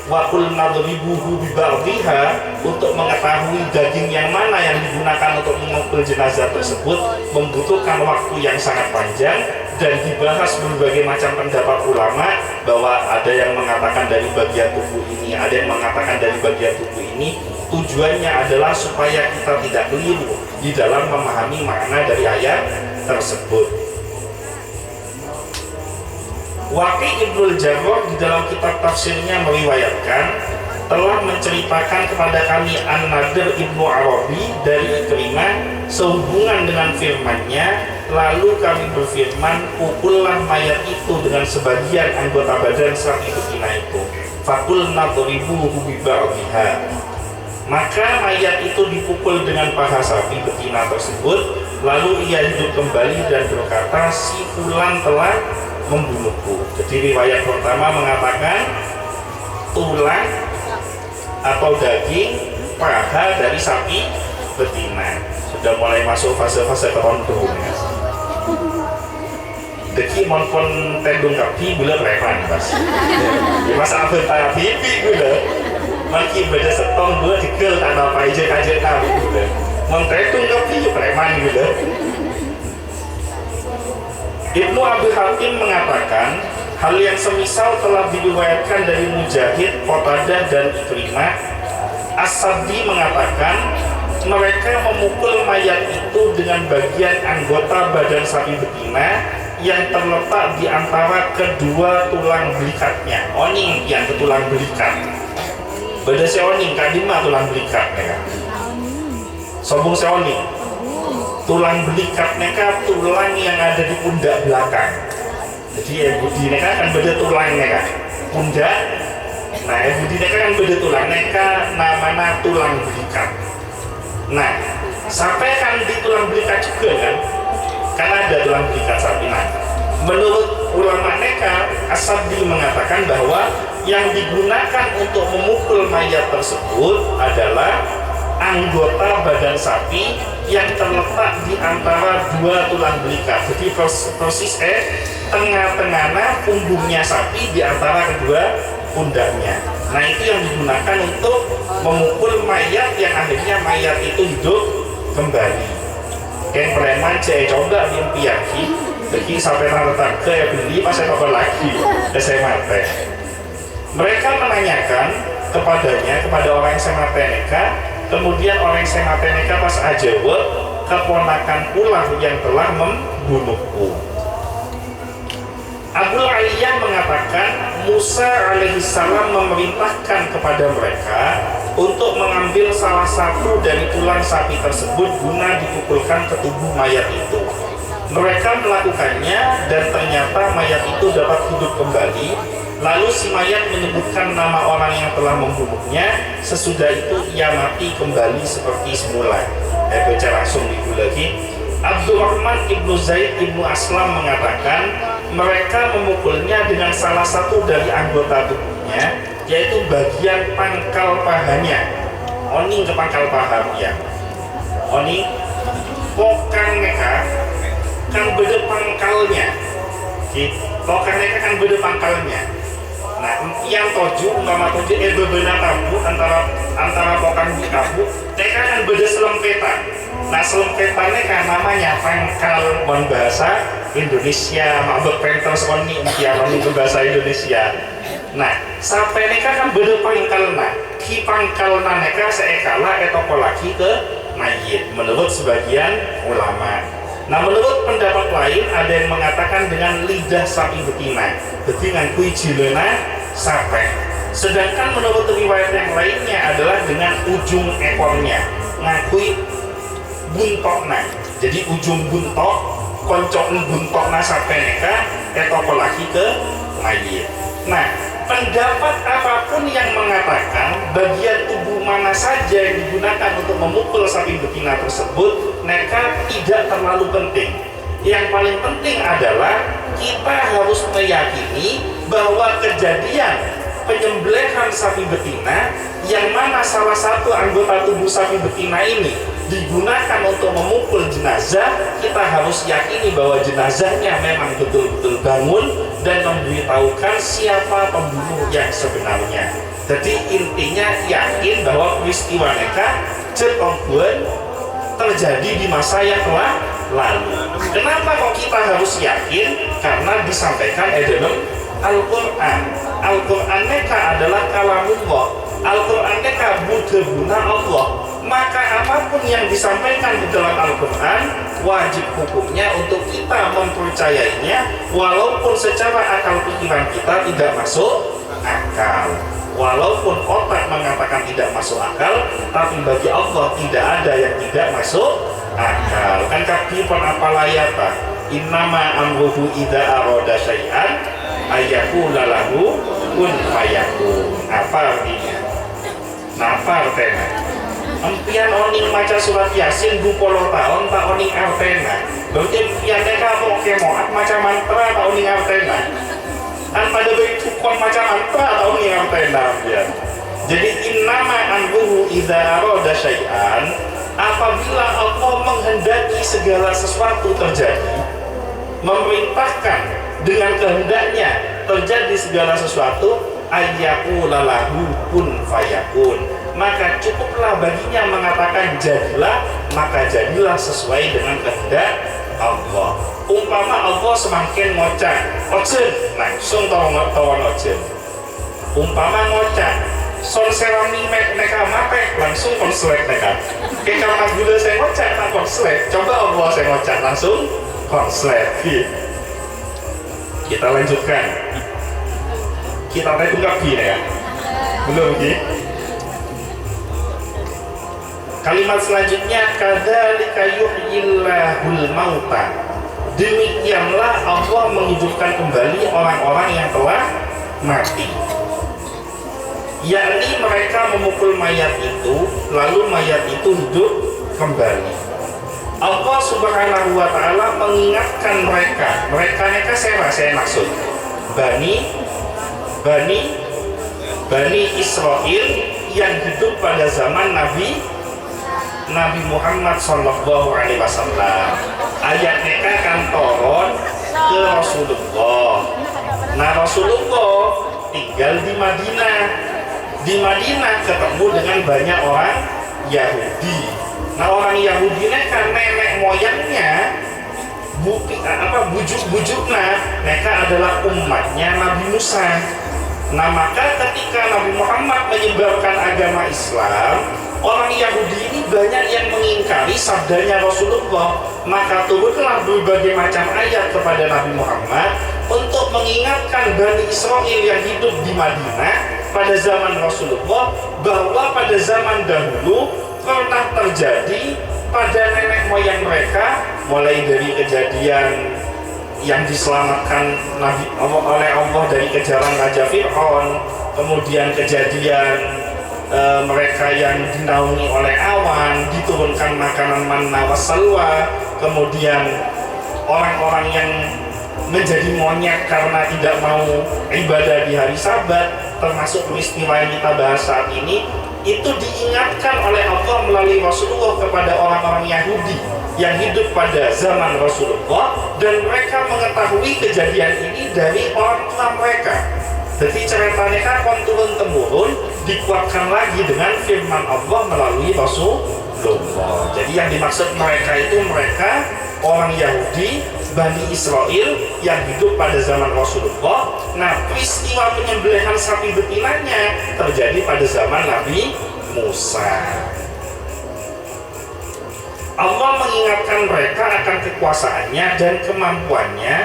wakul nadribuhu biba'dhiha, untuk mengetahui daging yang mana yang digunakan untuk memukul jenazah tersebut membutuhkan waktu yang sangat panjang dan dibahas berbagai macam pendapat ulama, bahwa ada yang mengatakan dari bagian tubuh ini, ada yang mengatakan dari bagian tubuh ini. Tujuannya adalah supaya kita tidak keliru di dalam memahami makna dari ayat tersebut. Waqi Ibnul Jarrah di dalam kitab tafsirnya meriwayatkan telah menceritakan kepada kami An-Nadir Ibnu Arabi dari Ikrimah sehubungan dengan firman-Nya, lalu kami berfirman, pukullah mayat itu dengan sebagian anggota badan sapi betina itu, fakulna dhribuhu biba'dhiha. Maka mayat itu dipukul dengan paha sapi betina tersebut, lalu ia hidup kembali dan berkata, si fulan telah membunuhku. Jadi riwayat pertama mengatakan tulang atau daging paha dari sapi betina. Sudah mulai masuk fase-fase terondong ya. Jadi monpon tendung kapi gula preman pas. Ya masa apa tak pipi gula. Maki beda setong gula digel tanah apa aja kaje tahu gula. Mon tendung kapi preman gula. Ibnu Abi Hatim mengatakan hal yang semisal telah diriwayatkan dari Mujahid, Qatadah dan Ikrimah. As-Sabdi mengatakan mereka memukul mayat itu dengan bagian anggota badan sapi betina yang terletak di antara kedua tulang belikatnya. Oning yang ke tulang belikat. Beda seoning kadima tulang belikat mereka. Sombong seoning. Tulang belikat mereka tulang yang ada di pundak belakang. Jadi budi mereka kan beda tulang mereka pundak. Nah budi mereka kan beda tulang mereka namanya tulang belikat. Nah sampai kan di tulang belikat juga kan ada tulang belikat sapi. Nah menurut ulama mereka, As-Sabdi mengatakan bahwa yang digunakan untuk memukul mayat tersebut adalah anggota badan sapi yang terletak di antara dua tulang belikat. Jadi persis tengah-tengahnya punggungnya sapi di antara kedua pundaknya. Nah itu yang digunakan untuk memukul mayat yang akhirnya mayat itu hidup kembali. Kayak preman saya coba mimpiaki, jadi sampai tetangga ya beli pas saya coba lagi saya mati. Mereka menanyakan kepada orang yang saya mati mereka. Kemudian orang yang mati mereka pas ajawab, keponakan pula yang telah membunuhku. Abul Aliyah mengatakan Musa alaihissalam memerintahkan kepada mereka untuk mengambil salah satu dari tulang sapi tersebut guna dipukulkan ke tubuh mayat itu. Mereka melakukannya dan ternyata mayat itu dapat hidup kembali. Lalu si mayat menyebutkan nama orang yang telah membunuhnya. Sesudah itu ia mati kembali seperti semula. Baca langsung ibu lagi. Abdurrahman ibnu Zaid ibnu Aslam mengatakan mereka memukulnya dengan salah satu dari anggota tubuhnya, yaitu bagian pangkal pahanya. oning ke pangkal paham ya oning pokang mereka kan beda pangkalnya pokang mereka kan beda pangkalnya. Nah yang toju umpama toju bebenah tabu antara pokang di tabu mereka kan beda selempetan. Nah selempetannya kan namanya pangkal mon bahasa Indonesia mabek pentos oni umpia ke bahasa Indonesia. Nah sampai mereka kan beda pangkalna ki pangkalna mereka seekala etoko lagi ke mayit menurut sebagian ulama. Nah menurut pendapat lain ada yang mengatakan dengan lidah sapi betina dengan kui jilena sampai. Sedangkan menurut riwayat yang lainnya adalah dengan ujung ekornya ngakui buntokna. Jadi ujung buntok koncok buntokna sampai neka etoko lagi ke mayit. Nah pendapat apapun yang mengatakan bagian tubuh mana saja yang digunakan untuk memukul sapi betina tersebut mereka tidak terlalu penting. Yang paling penting adalah kita harus meyakini bahwa kejadian penyembelihan sapi betina yang mana salah satu anggota tubuh sapi betina ini digunakan untuk memukul jenazah, kita harus yakini bahwa jenazahnya memang betul-betul bangun dan memberitahukan siapa pembunuh yang sebenarnya. Jadi intinya yakin bahwa peristiwa mereka jetongguan terjadi di masa yang telah lalu. Kenapa kok kita harus yakin? Karena disampaikan dalam Al-Quran. Al-Quran mereka adalah kalamullah. Al-Quran mereka buddha Allah. Maka apapun yang disampaikan di dalam Al-Quran wajib hukumnya untuk kita mempercayainya walaupun secara akal pikiran kita tidak masuk akal. Walaupun otak mengatakan tidak masuk akal, tapi bagi Allah tidak ada yang tidak masuk akal. Kan kabipun apalayata innama amruhu idza arada syai'an ayyakula lahu kun fayakun. Apa artinya? Napa artinya? Empian oning maca surat Yasin 20 tahun tak oning artena. Berarti empian mereka mau kemoat maca mantra tak oning artena. Kan pada baik tukon maca mantra tak oning artena ya. Jadi innama amruhu idza arada syai'an, apabila Allah menghendaki segala sesuatu terjadi, memerintahkan dengan kehendaknya terjadi segala sesuatu, ayyakula lahu kun fayakun, maka cukuplah baginya mengatakan jadilah, maka jadilah sesuai dengan kehendak Allah. Umpama Allah semakin ngocak ojen, langsung tawon ojen. Umpama ngocak son serami mereka mate, langsung konslet mereka. Kita mas gula saya ngocak tak konslet, coba Allah saya ngocak langsung konslet. Kita lanjutkan. Kita tadi ungkap ya, belum gitu. Kalimat selanjutnya kadzalika yuhyillahul mauta. Demikianlah Allah menghidupkan kembali orang-orang yang telah mati. Yakni mereka memukul mayat itu, lalu mayat itu hidup kembali. Allah Subhanahu wa taala mengingatkan mereka. Mereka saya maksud Bani Israel yang hidup pada zaman Nabi Muhammad Sallallahu Alaihi Wasallam. Ayat mereka kan turun ke Rasulullah. Nah Rasulullah tinggal di Madinah. Di Madinah ketemu dengan banyak orang Yahudi. Nah orang Yahudi ini kan nenek moyangnya bujuk-bujuknya mereka adalah umatnya Nabi Musa. Nah maka ketika Nabi Muhammad menyebarkan agama Islam, orang Yahudi ini banyak yang mengingkari sabdanya Rasulullah. Maka turunlah berbagai macam ayat kepada Nabi Muhammad untuk mengingatkan Bani Israel yang hidup di Madinah pada zaman Rasulullah bahwa pada zaman dahulu pernah terjadi pada nenek moyang mereka, mulai dari kejadian yang diselamatkan oleh Allah dari kejaran Raja Fir'aun, kemudian kejadian mereka yang dinaungi oleh awan, diturunkan makanan manna wassalwa, kemudian orang-orang yang menjadi monyet karena tidak mau ibadah di hari Sabat, termasuk peristiwa yang kita bahas saat ini. itu diingatkan oleh Allah melalui Rasulullah kepada orang-orang Yahudi yang hidup pada zaman Rasulullah, dan mereka mengetahui kejadian ini dari orang tua mereka. Jadi ceritanya kan turun temurun dikuatkan lagi dengan firman Allah melalui Rasulullah. Jadi yang dimaksud mereka itu mereka orang Yahudi Bani Israel yang hidup pada zaman Rasulullah. Nah, peristiwa penyembelihan sapi betinanya terjadi pada zaman Nabi Musa. Allah mengingatkan mereka akan kekuasaannya dan kemampuannya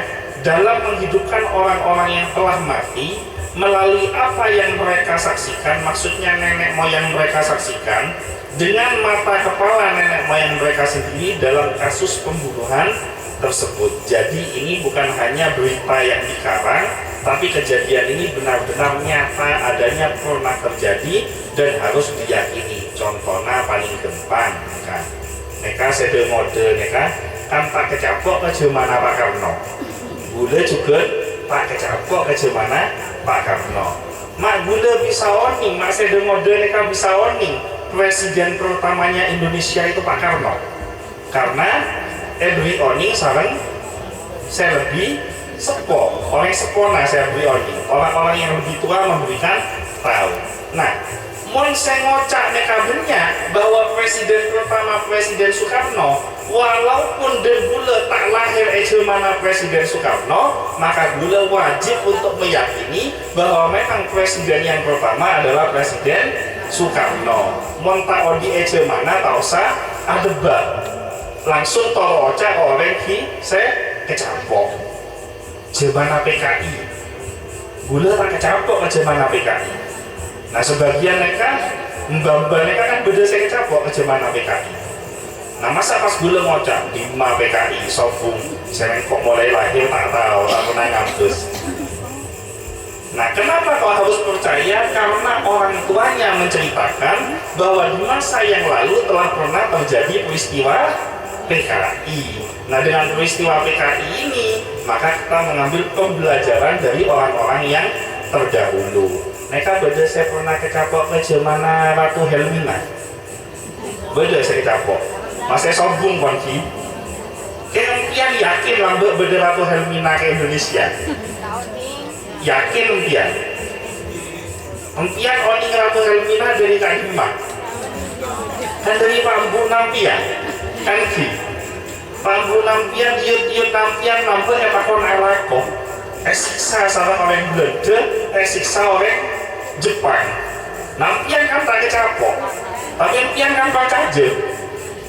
dalam menghidupkan orang-orang yang telah mati melalui apa yang mereka saksikan, maksudnya nenek moyang mereka saksikan, dengan mata kepala nenek moyang mereka sendiri dalam kasus pembunuhan tersebut. Jadi ini bukan hanya berita yang dikarang, tapi kejadian ini benar-benar nyata adanya, pernah terjadi dan harus diyakini. Contohnya paling gampang kan, mereka sede mode mereka kan tak kecapok ke Jemana Pak Karno, gula juga tak kecapok ke Jemana Pak Karno. Mak gula bisa oning, mak sede mode mereka bisa oning. Presiden pertamanya Indonesia itu Pak Karno, karena beri oning sarang saya lebih sepo, orang sepona saya beri oning, orang-orang yang lebih tua memberikan tahu. Nah, mon saya ngocak nekabenya bahwa presiden pertama Presiden Soekarno, walaupun gula tak lahir mana Presiden Soekarno, maka gula wajib untuk meyakini bahwa memang presiden yang pertama adalah Presiden Soekarno. Mon tak odi mana tak usah ada bab, langsung tolong ocak orang saya kecampok Jemana PKI, gula tak kecampok ke Jemana PKI. Nah, sebagian mereka mbak-mbak mereka kan beda saya kecampok ke Jemana PKI. Nah, masa pas gula ngocak di PKI sobung saya kok mulai lahir tak tahu, tak pernah ngabus. Nah, kenapa kau harus percaya? Karena orang tuanya menceritakan bahwa di masa yang lalu telah pernah terjadi peristiwa PKI. Nah, dengan peristiwa PKI ini, maka kita mengambil pembelajaran dari orang-orang yang terdahulu. Mereka beda saya pernah kecapok ke Jemana Ratu Helmina. Beda saya kecapok. Masih sombong konki. Kemungkinan yakin lambek beda Ratu Helmina ke Indonesia. Yakin empian. Empian oning Ratu Helmina dari Kahima. Kan dari Pambu Nampian. Kan ki. Pambu Nampian, yut Nampian, lambek yang takon elako. Siksa sama orang Belanda, siksa orang Jepang. Nampian kan tak kecapok, tapi empian kan baca aja.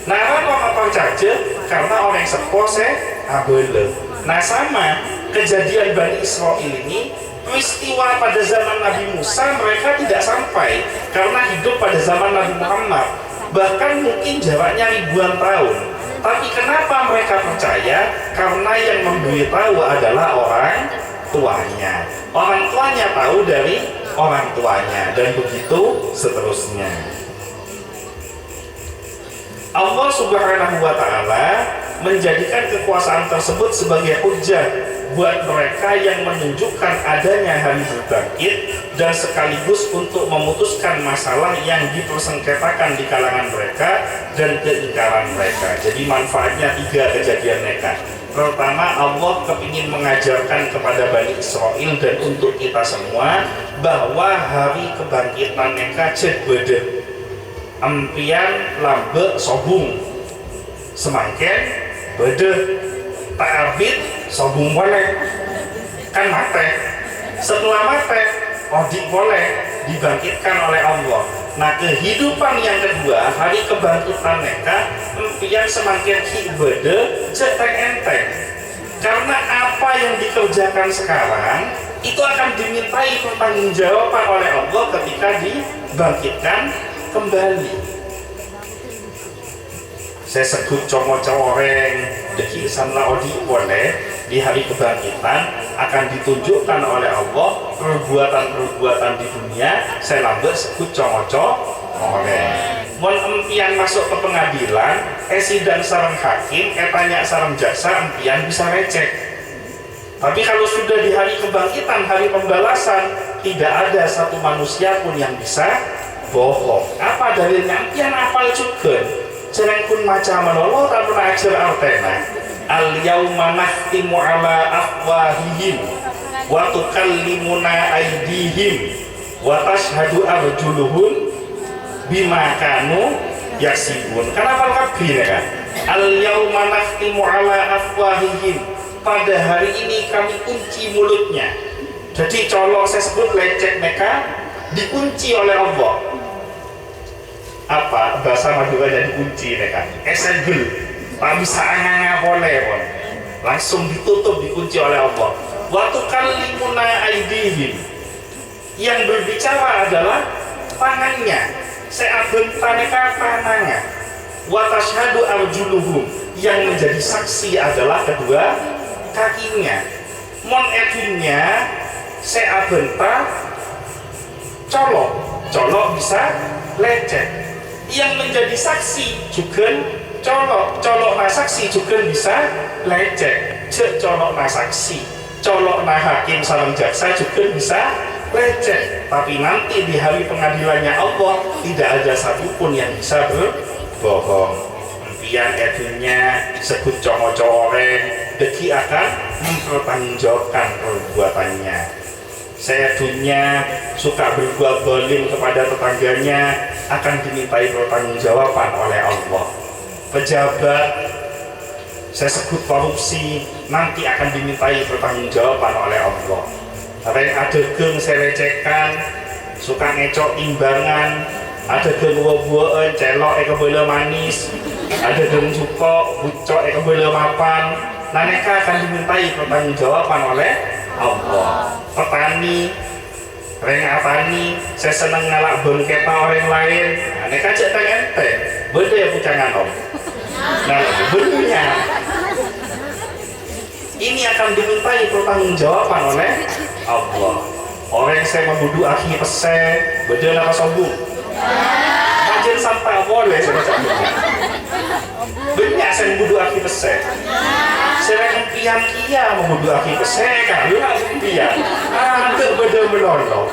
Nah, apa baca aja? Karena orang sepo saya abele. Nah, sama kejadian Bani Israel ini, peristiwa pada zaman Nabi Musa mereka tidak sampai karena hidup pada zaman Nabi Muhammad, bahkan mungkin jaraknya ribuan tahun. Tapi kenapa mereka percaya? Karena yang memberitahu adalah orang tuanya. Orang tuanya tahu dari orang tuanya, dan begitu seterusnya. Allah Subhanahu wa Ta'ala menjadikan kekuasaan tersebut sebagai hujjah buat mereka yang menunjukkan adanya hari berbangkit, dan sekaligus untuk memutuskan masalah yang dipersengketakan di kalangan mereka dan keingkaran mereka. Jadi manfaatnya tiga kejadian mereka. Pertama, Allah kepingin mengajarkan kepada Bani Israel dan untuk kita semua bahwa hari kebangkitan mereka cek beda. Empian lambe sobung semangken beda, tak abid sobung boleh kan mate. Setelah mate odik boleh dibangkitkan oleh Allah. Nah, kehidupan yang kedua, hari kebangkitan mereka empian semakin beda cek enteng. Karena apa yang dikerjakan sekarang itu akan dimintai pertanggungjawaban oleh Allah ketika dibangkitkan kembali. Saya sebut comor-coreng deki sanla odi boleh di hari kebangkitan akan ditunjukkan oleh Allah perbuatan-perbuatan di dunia. Saya lambat sebut comor-coreng. Mon empian masuk ke pengadilan, sidang sarang hakim, tanya sarang jaksa, empian bisa recek. Tapi kalau sudah di hari kebangkitan, hari pembalasan, tidak ada satu manusia pun yang bisa bohong. Apa dalilnya? Yang apal juga jeneng pun macam menolong tak pernah ajar artena al yauma nakhtimu ala afwahihim wa tukallimuna aydihim wa tashhadu arjuluhum bima kanu yaksibun. Kenapa kabeh kan? Al yauma nakhtimu ala afwahihim, pada hari ini kami kunci mulutnya. Jadi colok saya sebut lecet mereka dikunci oleh Allah. Apa bahasa Maduranya dikunci mereka? Esegel, tak bisa anganga boleh pun. Langsung ditutup, dikunci oleh Allah. Waktu kalimuna aidihim, yang berbicara adalah tangannya. Saya bentar mereka tangannya. Watashhadu arjuluhum, yang menjadi saksi adalah kedua kakinya. Mon edunnya saya bentar colok bisa lecet. Yang menjadi saksi juga colok na saksi juga bisa lecet. Colok na saksi, colok na hakim salam jaksa juga bisa lecet. Tapi nanti di hari pengadilannya Allah tidak ada satupun yang bisa berbohong. Impian edunnya sebut cowok-cowok deki akan mempertanggungjawabkan perbuatannya. Saya dunia suka berbuat zalim kepada tetangganya akan dimintai pertanggungjawaban oleh Allah. Pejabat saya sebut korupsi nanti akan dimintai pertanggungjawaban oleh Allah. Tapi ada geng saya lecehkan, suka ngecok timbangan, ada geng buah-buahan, celok kebela manis, ada geng cupok, bucok kebela mapan. Nah mereka akan dimintai pertanggungjawaban oleh Allah. Petani, rengatani, saya seneng ngalak bengketa orang lain. Nah, mereka cek ente, beda ya pucangan om. Nah, benernya ini akan dimintai pertanggungjawaban oleh Allah. Orang saya membunuh akhi pese, beda apa sombong. Kajian sampai boleh saya baca. Banyak saya membunuh akhi pese. Saya impian kia membunuh akhi pese kan, lu impian. Ada beda menolong.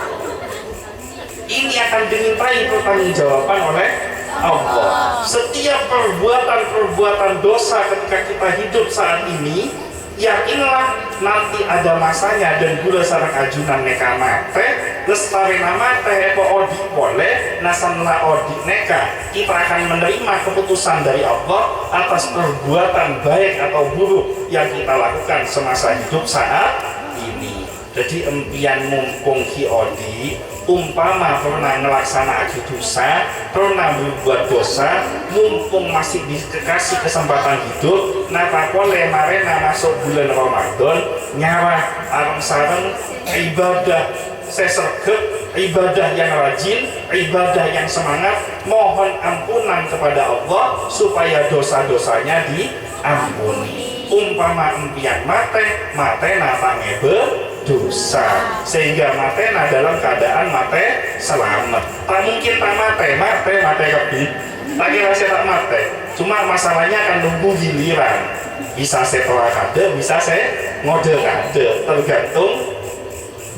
Ini akan dimintai pertanggungjawaban oleh Allah. Setiap perbuatan dosa ketika kita hidup saat ini, yakinlah nanti ada masanya dan gula sarang ajunan neka mate lestari namate epo odi boleh nasanla odi neka. Kita akan menerima keputusan dari Allah atas perbuatan baik atau buruk yang kita lakukan semasa hidup saat ini. Jadi empian mumpung ki odi umpama pernah melaksanakan dosa, pernah berbuat dosa, mumpung masih dikasih kesempatan hidup, napa boleh marena masuk bulan Ramadan, nyarah areng-sareng ibadah sesergep, ibadah yang rajin, ibadah yang semangat, mohon ampunan kepada Allah supaya dosa-dosanya diampuni. Umpama empian mate napa ngebe dosa sehingga matena dalam keadaan mate selamat. Tak mungkin tak mate kebit. Tak kira saya tak mate. Cuma masalahnya akan nunggu giliran. Bisa saya tolak kade, bisa saya ngode kade, tergantung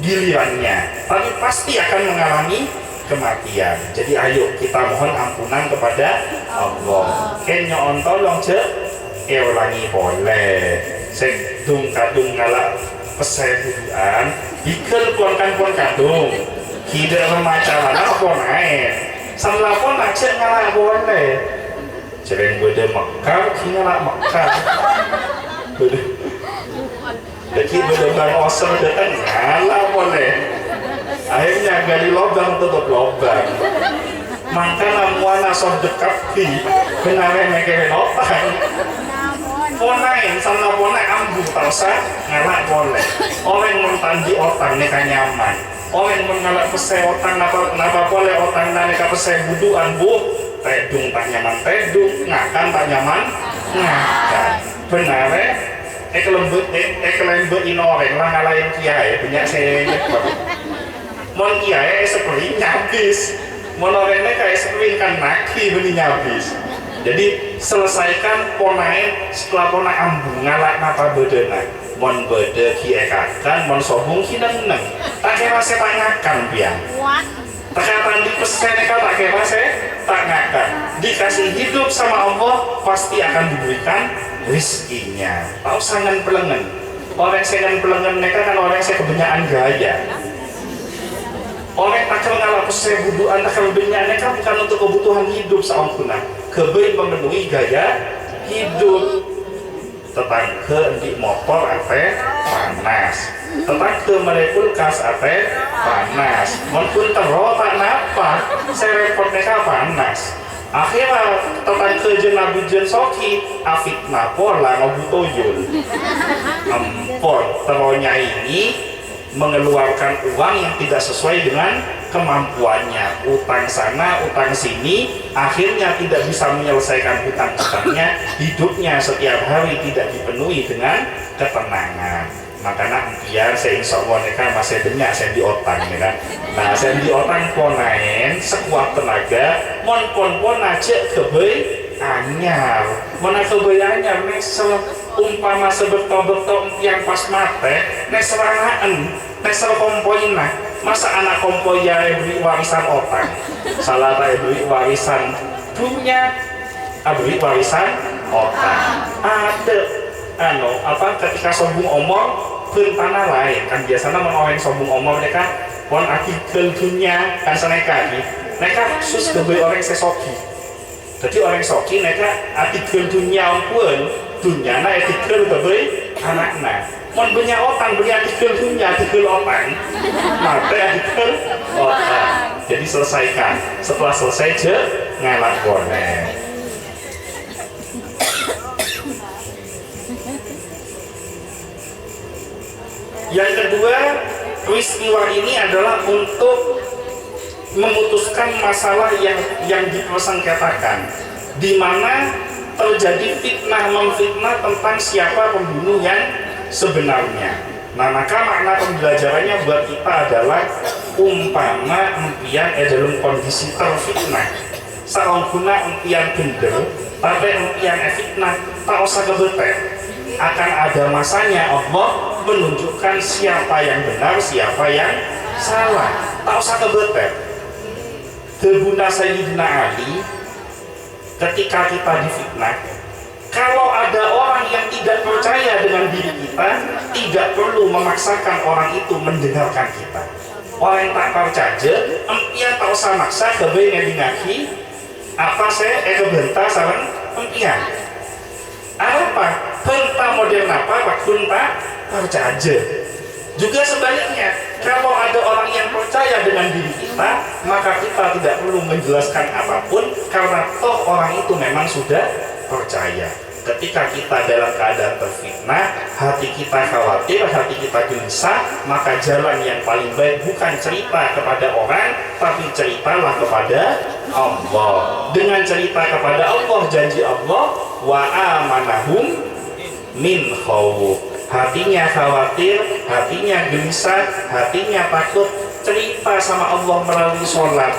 gilirannya. Tapi pasti akan mengalami kematian. Jadi ayo kita mohon ampunan kepada Allah. Kenyon tolong cek ulangi boleh. Sedung kadung ngalak pesebuan ikel puan kandung tidak remaja mana pun naik sambil pun aja ngalah boleh jadi beda Mekah kini lah Mekah beda jadi beda bang osel datang ngalah boleh akhirnya gali lubang tutup lubang maka namuan asal dekat di benarnya mekerin otak ponain sama ponai ambu tersa ngalak boleh orang mentandi otang neka nyaman orang mengalak pese otang napa boleh otang neka pese buduan bu tedung tak nyaman tedung ngakan tak nyaman ngakan benar ekelembut inoreng lah ngalahin kiai banyak saya nyebut mon kiai seperti nyabis mon orangnya kayak seperti kan naki beli nyabis. Jadi selesaikan ponai setelah ponai ambu ngalak napa bedena mon bede kiai kakan mon sobung kineng tak kira saya tanyakan pian Tekanan di pesen tak kira saya tak ngakak. Dikasih hidup sama Allah pasti akan diberikan rizkinya. Tak usah ngan pelengen. Orang saya ngan pelengen mereka kan orang saya kebanyakan gaya. Orang tak kenal apa saya buduan tak kebanyakan mereka bukan untuk kebutuhan hidup seampuna. Kebaik memenuhi gaya hidup. Tentang ke di motor apa panas, tentang ke melalui kulkas apa panas, maupun terus tak napa saya repot mereka panas. Akhirnya tentang ke jenabi jen soki afik napola ngobutoyun ampun teronya ini mengeluarkan uang yang tidak sesuai dengan kemampuannya, utang sana, utang sini, akhirnya tidak bisa menyelesaikan hutang-hutangnya, hidupnya setiap hari tidak dipenuhi dengan ketenangan. Makanya biar saya insya Allah mereka masih banyak saya di otang ya kan. Nah saya di otang ponain sekuat tenaga, mon aja kebay anyar, mana kebay anyar mesel umpama sebetul-betul yang pas mate neserangaan nesel kompoina masa anak kompoya beri warisan otang salah beri warisan punya beri warisan otang ada ketika sombong omong bertanah lain kan biasanya orang sombong omong mereka pon artikel dunia kan seneka mereka khusus kebeli orang sesoki jadi orang soki mereka artikel dunia pun dunia na artikel kebeli anaknya mon punya otang beri artikel dunia artikel otang mata artikel otang jadi selesaikan setelah selesai je ngalah bonek. Yang kedua, peristiwa ini adalah untuk memutuskan masalah yang dipersengketakan, di mana terjadi fitnah memfitnah tentang siapa pembunuh yang sebenarnya. Nah, maka makna pembelajarannya buat kita adalah umpama empian dalam kondisi terfitnah. Saungguna empian gendel, tapi empian fitnah tak usah kebetet. Akan ada masanya Allah menunjukkan siapa yang benar, siapa yang salah. Tak usah kebetet. Kebunda Sayyidina Ali ketika kita difitnah, kalau ada orang yang tidak percaya dengan diri kita, tidak perlu memaksakan orang itu mendengarkan kita. Orang yang tak percaya, empian tak usah maksa kebayang ngaki apa saya kebenta sarang empian. Apa? Benta model apa? Waktu tak percaya. Juga sebaliknya, kalau ada orang yang percaya dengan diri kita, maka kita tidak perlu menjelaskan apapun karena toh orang itu memang sudah percaya. Ketika kita dalam keadaan terfitnah, hati kita khawatir, hati kita gelisah, maka jalan yang paling baik bukan cerita kepada orang, tapi ceritalah kepada Allah. Dengan cerita kepada Allah, janji Allah, wa amanahum min khawf. Hatinya khawatir, hatinya gelisah, hatinya takut, cerita sama Allah melalui sholat.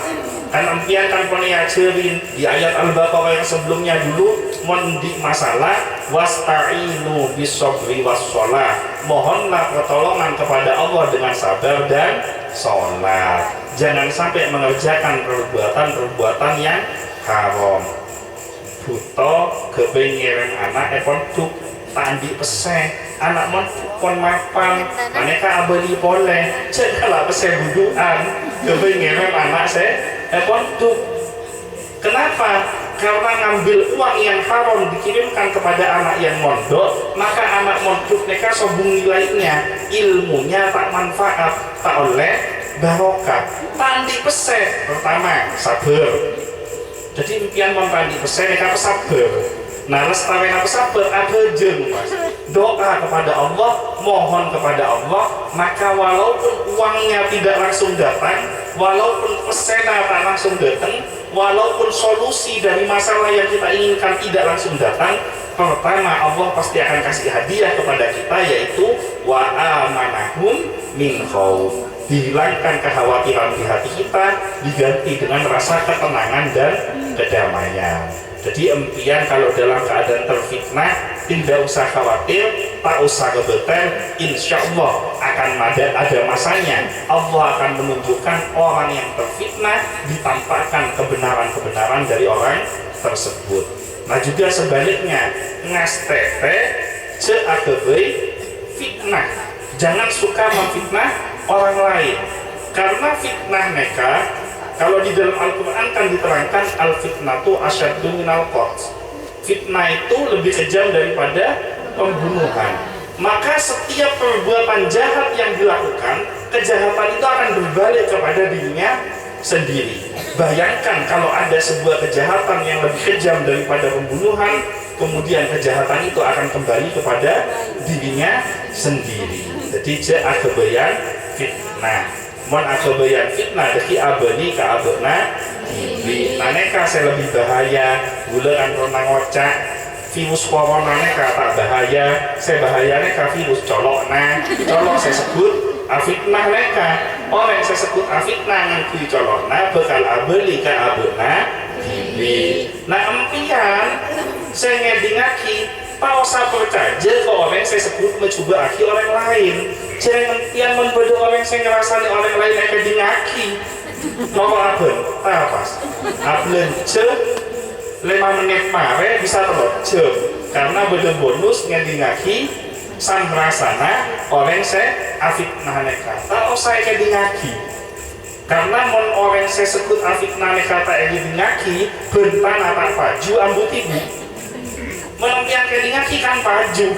Kan empian kan pernah ajarin di ayat Al-Baqarah yang sebelumnya dulu, mendi masalah wasta'inu bisobri wassholah, mohonlah pertolongan kepada Allah dengan sabar dan sholat. Jangan sampai mengerjakan perbuatan yang haram. Buto kebengereng anak tuk tandi pesen anak kon mapan aneka abeli boleh cekalah pesen buduan kebengereng anak saya tuk. Kenapa? Karena ngambil uang yang haram dikirimkan kepada anak yang mondok, maka anak mondok mereka sobung nilainya, ilmunya tak manfaat, tak oleh barokah. Tandi pesen pertama sabar. Jadi impian mentandi pesen mereka sabar. Nah, lestari apa sabar abajeng mas. Doa kepada Allah, mohon kepada Allah, maka walaupun uangnya tidak langsung datang, walaupun pesena tak langsung datang, walaupun solusi dari masalah yang kita inginkan tidak langsung datang, pertama Allah pasti akan kasih hadiah kepada kita, yaitu wa amanahum min khawf. Dihilangkan kekhawatiran di hati kita, diganti dengan rasa ketenangan dan kedamaian. Jadi empian kalau dalam keadaan terfitnah tidak usah khawatir, tak usah kebetel, insya Allah akan ada masanya. Allah akan menunjukkan orang yang terfitnah, ditampakkan kebenaran-kebenaran dari orang tersebut. Nah juga sebaliknya, ngastete ceakebai fitnah, jangan suka memfitnah orang lain, karena fitnah mereka kalau di dalam Al-Quran kan diterangkan al-fitnatu asyaddu minal qatl. Fitnah itu lebih kejam daripada pembunuhan. Maka setiap perbuatan jahat yang dilakukan, kejahatan itu akan berbalik kepada dirinya sendiri. Bayangkan kalau ada sebuah kejahatan yang lebih kejam daripada pembunuhan, kemudian kejahatan itu akan kembali kepada dirinya sendiri. Jadi kebayan fitnah. Mon kebayan fitnah deki abani ke abena di naneka saya lebih bahaya gula kan pernah ngocak virus corona neka tak bahaya, saya bahayanya ke virus colok saya sebut afitnah neka orang yang saya sebut afitnah ngangkui colok bakal abeli ke abena di nah empian saya ngedingaki tak usah percaya ke orang yang saya sebut mencoba aki orang lain. Jangan yang membodoh orang yang saya ngerasani orang lain yang dingaki. Nopo abon, apa? Ablen je 5 menit mare bisa telur jam. Karena bodoh bonus ngedingaki sang rasana orang yang saya afitnah neka. Tak usah ngedingaki. Karena mon orang yang saya sebut afitnah neka tak ngedingaki bentan apa paju ambut ibu. Menempian ngedingaki kan paju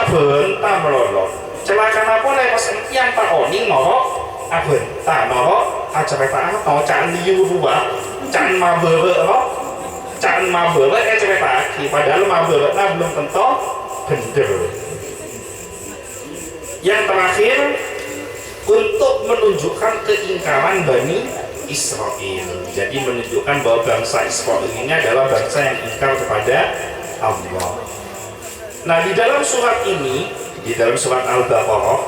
abon tak melolot. Celaka apa nih pas yang Pak Oni ngorok abon tak ngorok aja kata apa can liu dua can mabere cerita lagi padahal mabere belum tentu bener. Yang terakhir untuk menunjukkan keingkaran Bani Israel, jadi menunjukkan bahwa bangsa Israel ini adalah bangsa yang ingkar kepada Allah. Nah di dalam surat ini, di dalam surat Al-Baqarah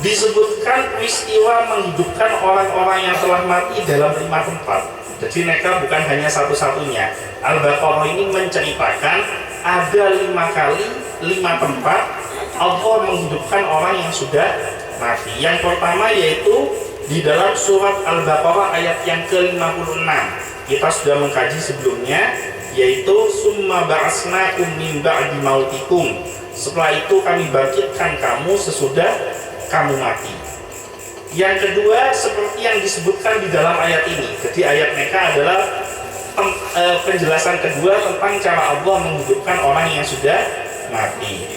disebutkan peristiwa menghidupkan orang-orang yang telah mati dalam 5 tempat. Jadi mereka bukan hanya satu-satunya. Al-Baqarah ini menceritakan ada 5 kali 5 tempat Allah menghidupkan orang yang sudah mati. Yang pertama yaitu di dalam surat Al-Baqarah ayat yang ke-56. Kita sudah mengkaji sebelumnya, yaitu summa ba'asnakum min ba'di mautikum. Setelah itu kami bangkitkan kamu sesudah kamu mati. Yang kedua seperti yang disebutkan di dalam ayat ini. Jadi ayat mereka adalah penjelasan kedua tentang cara Allah menghidupkan orang yang sudah mati.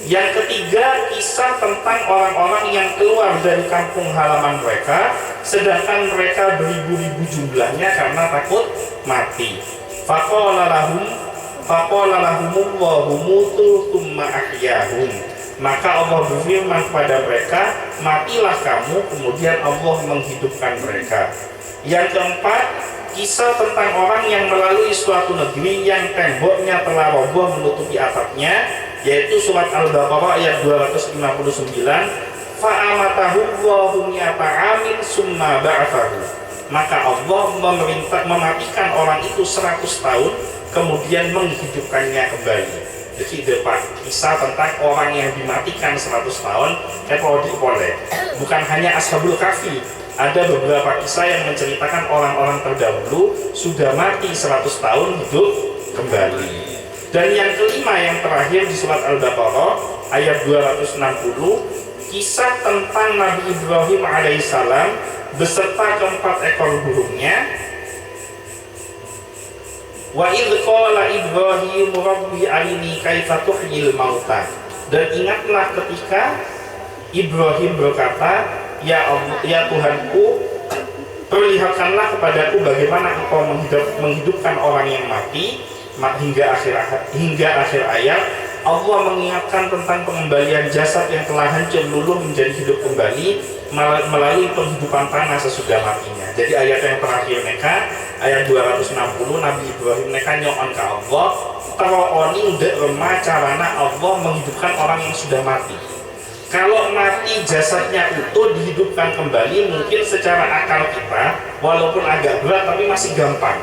Yang ketiga kisah tentang orang-orang yang keluar dari kampung halaman mereka, sedangkan mereka beribu-ribu jumlahnya karena takut mati. Faqala lahumullahu mutu thumma ahyahum. Maka Allah berfirman kepada mereka, matilah kamu, kemudian Allah menghidupkan mereka. Yang keempat, kisah tentang orang yang melalui suatu negeri yang temboknya telah roboh menutupi atapnya, yaitu surat Al-Baqarah ayat 259. Fa'amatahu Allahu mi'ata amin summa ba'athahu. Maka Allah mematikan orang itu 100 tahun, kemudian menghidupkannya kembali. Jadi depan kisah tentang orang yang dimatikan 100 tahun boleh. Bukan hanya Ashabul Kahfi, ada beberapa kisah yang menceritakan orang-orang terdahulu sudah mati 100 tahun hidup kembali. Dan yang kelima yang terakhir di surat Al-Baqarah ayat 260, kisah tentang Nabi Ibrahim alaihissalam beserta keempat ekor burungnya. Wa idh qala Ibrahim rabbi arini kaifa tuhyil mauta. Dan ingatlah ketika Ibrahim berkata, ya Allah, ya Tuhanku, perlihatkanlah kepadaku bagaimana engkau menghidupkan orang yang mati. Hingga akhir ayat Allah mengingatkan tentang pengembalian jasad yang telah hancur luluh menjadi hidup kembali melalui penghidupan tanah sesudah matinya. Jadi ayat yang terakhir mereka ayat 260, Nabi Ibrahim mereka nyoon ke Allah tawaoni ndek remah carana Allah menghidupkan orang yang sudah mati. Kalau mati jasadnya utuh dihidupkan kembali, mungkin secara akal kita walaupun agak berat tapi masih gampang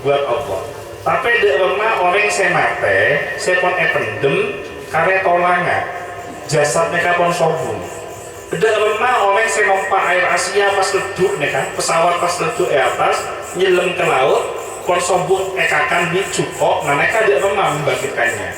buat Allah. Tapi dek lemah orang saya mate, saya pun pendem karena tolanga jasad mereka pun sombong. Dek lemah orang saya nompak air Asia pas leduk mereka pesawat pas leduk atas nyelam ke laut pun sombong ekakan di cukok, nah mereka dek lemah membangkitkannya.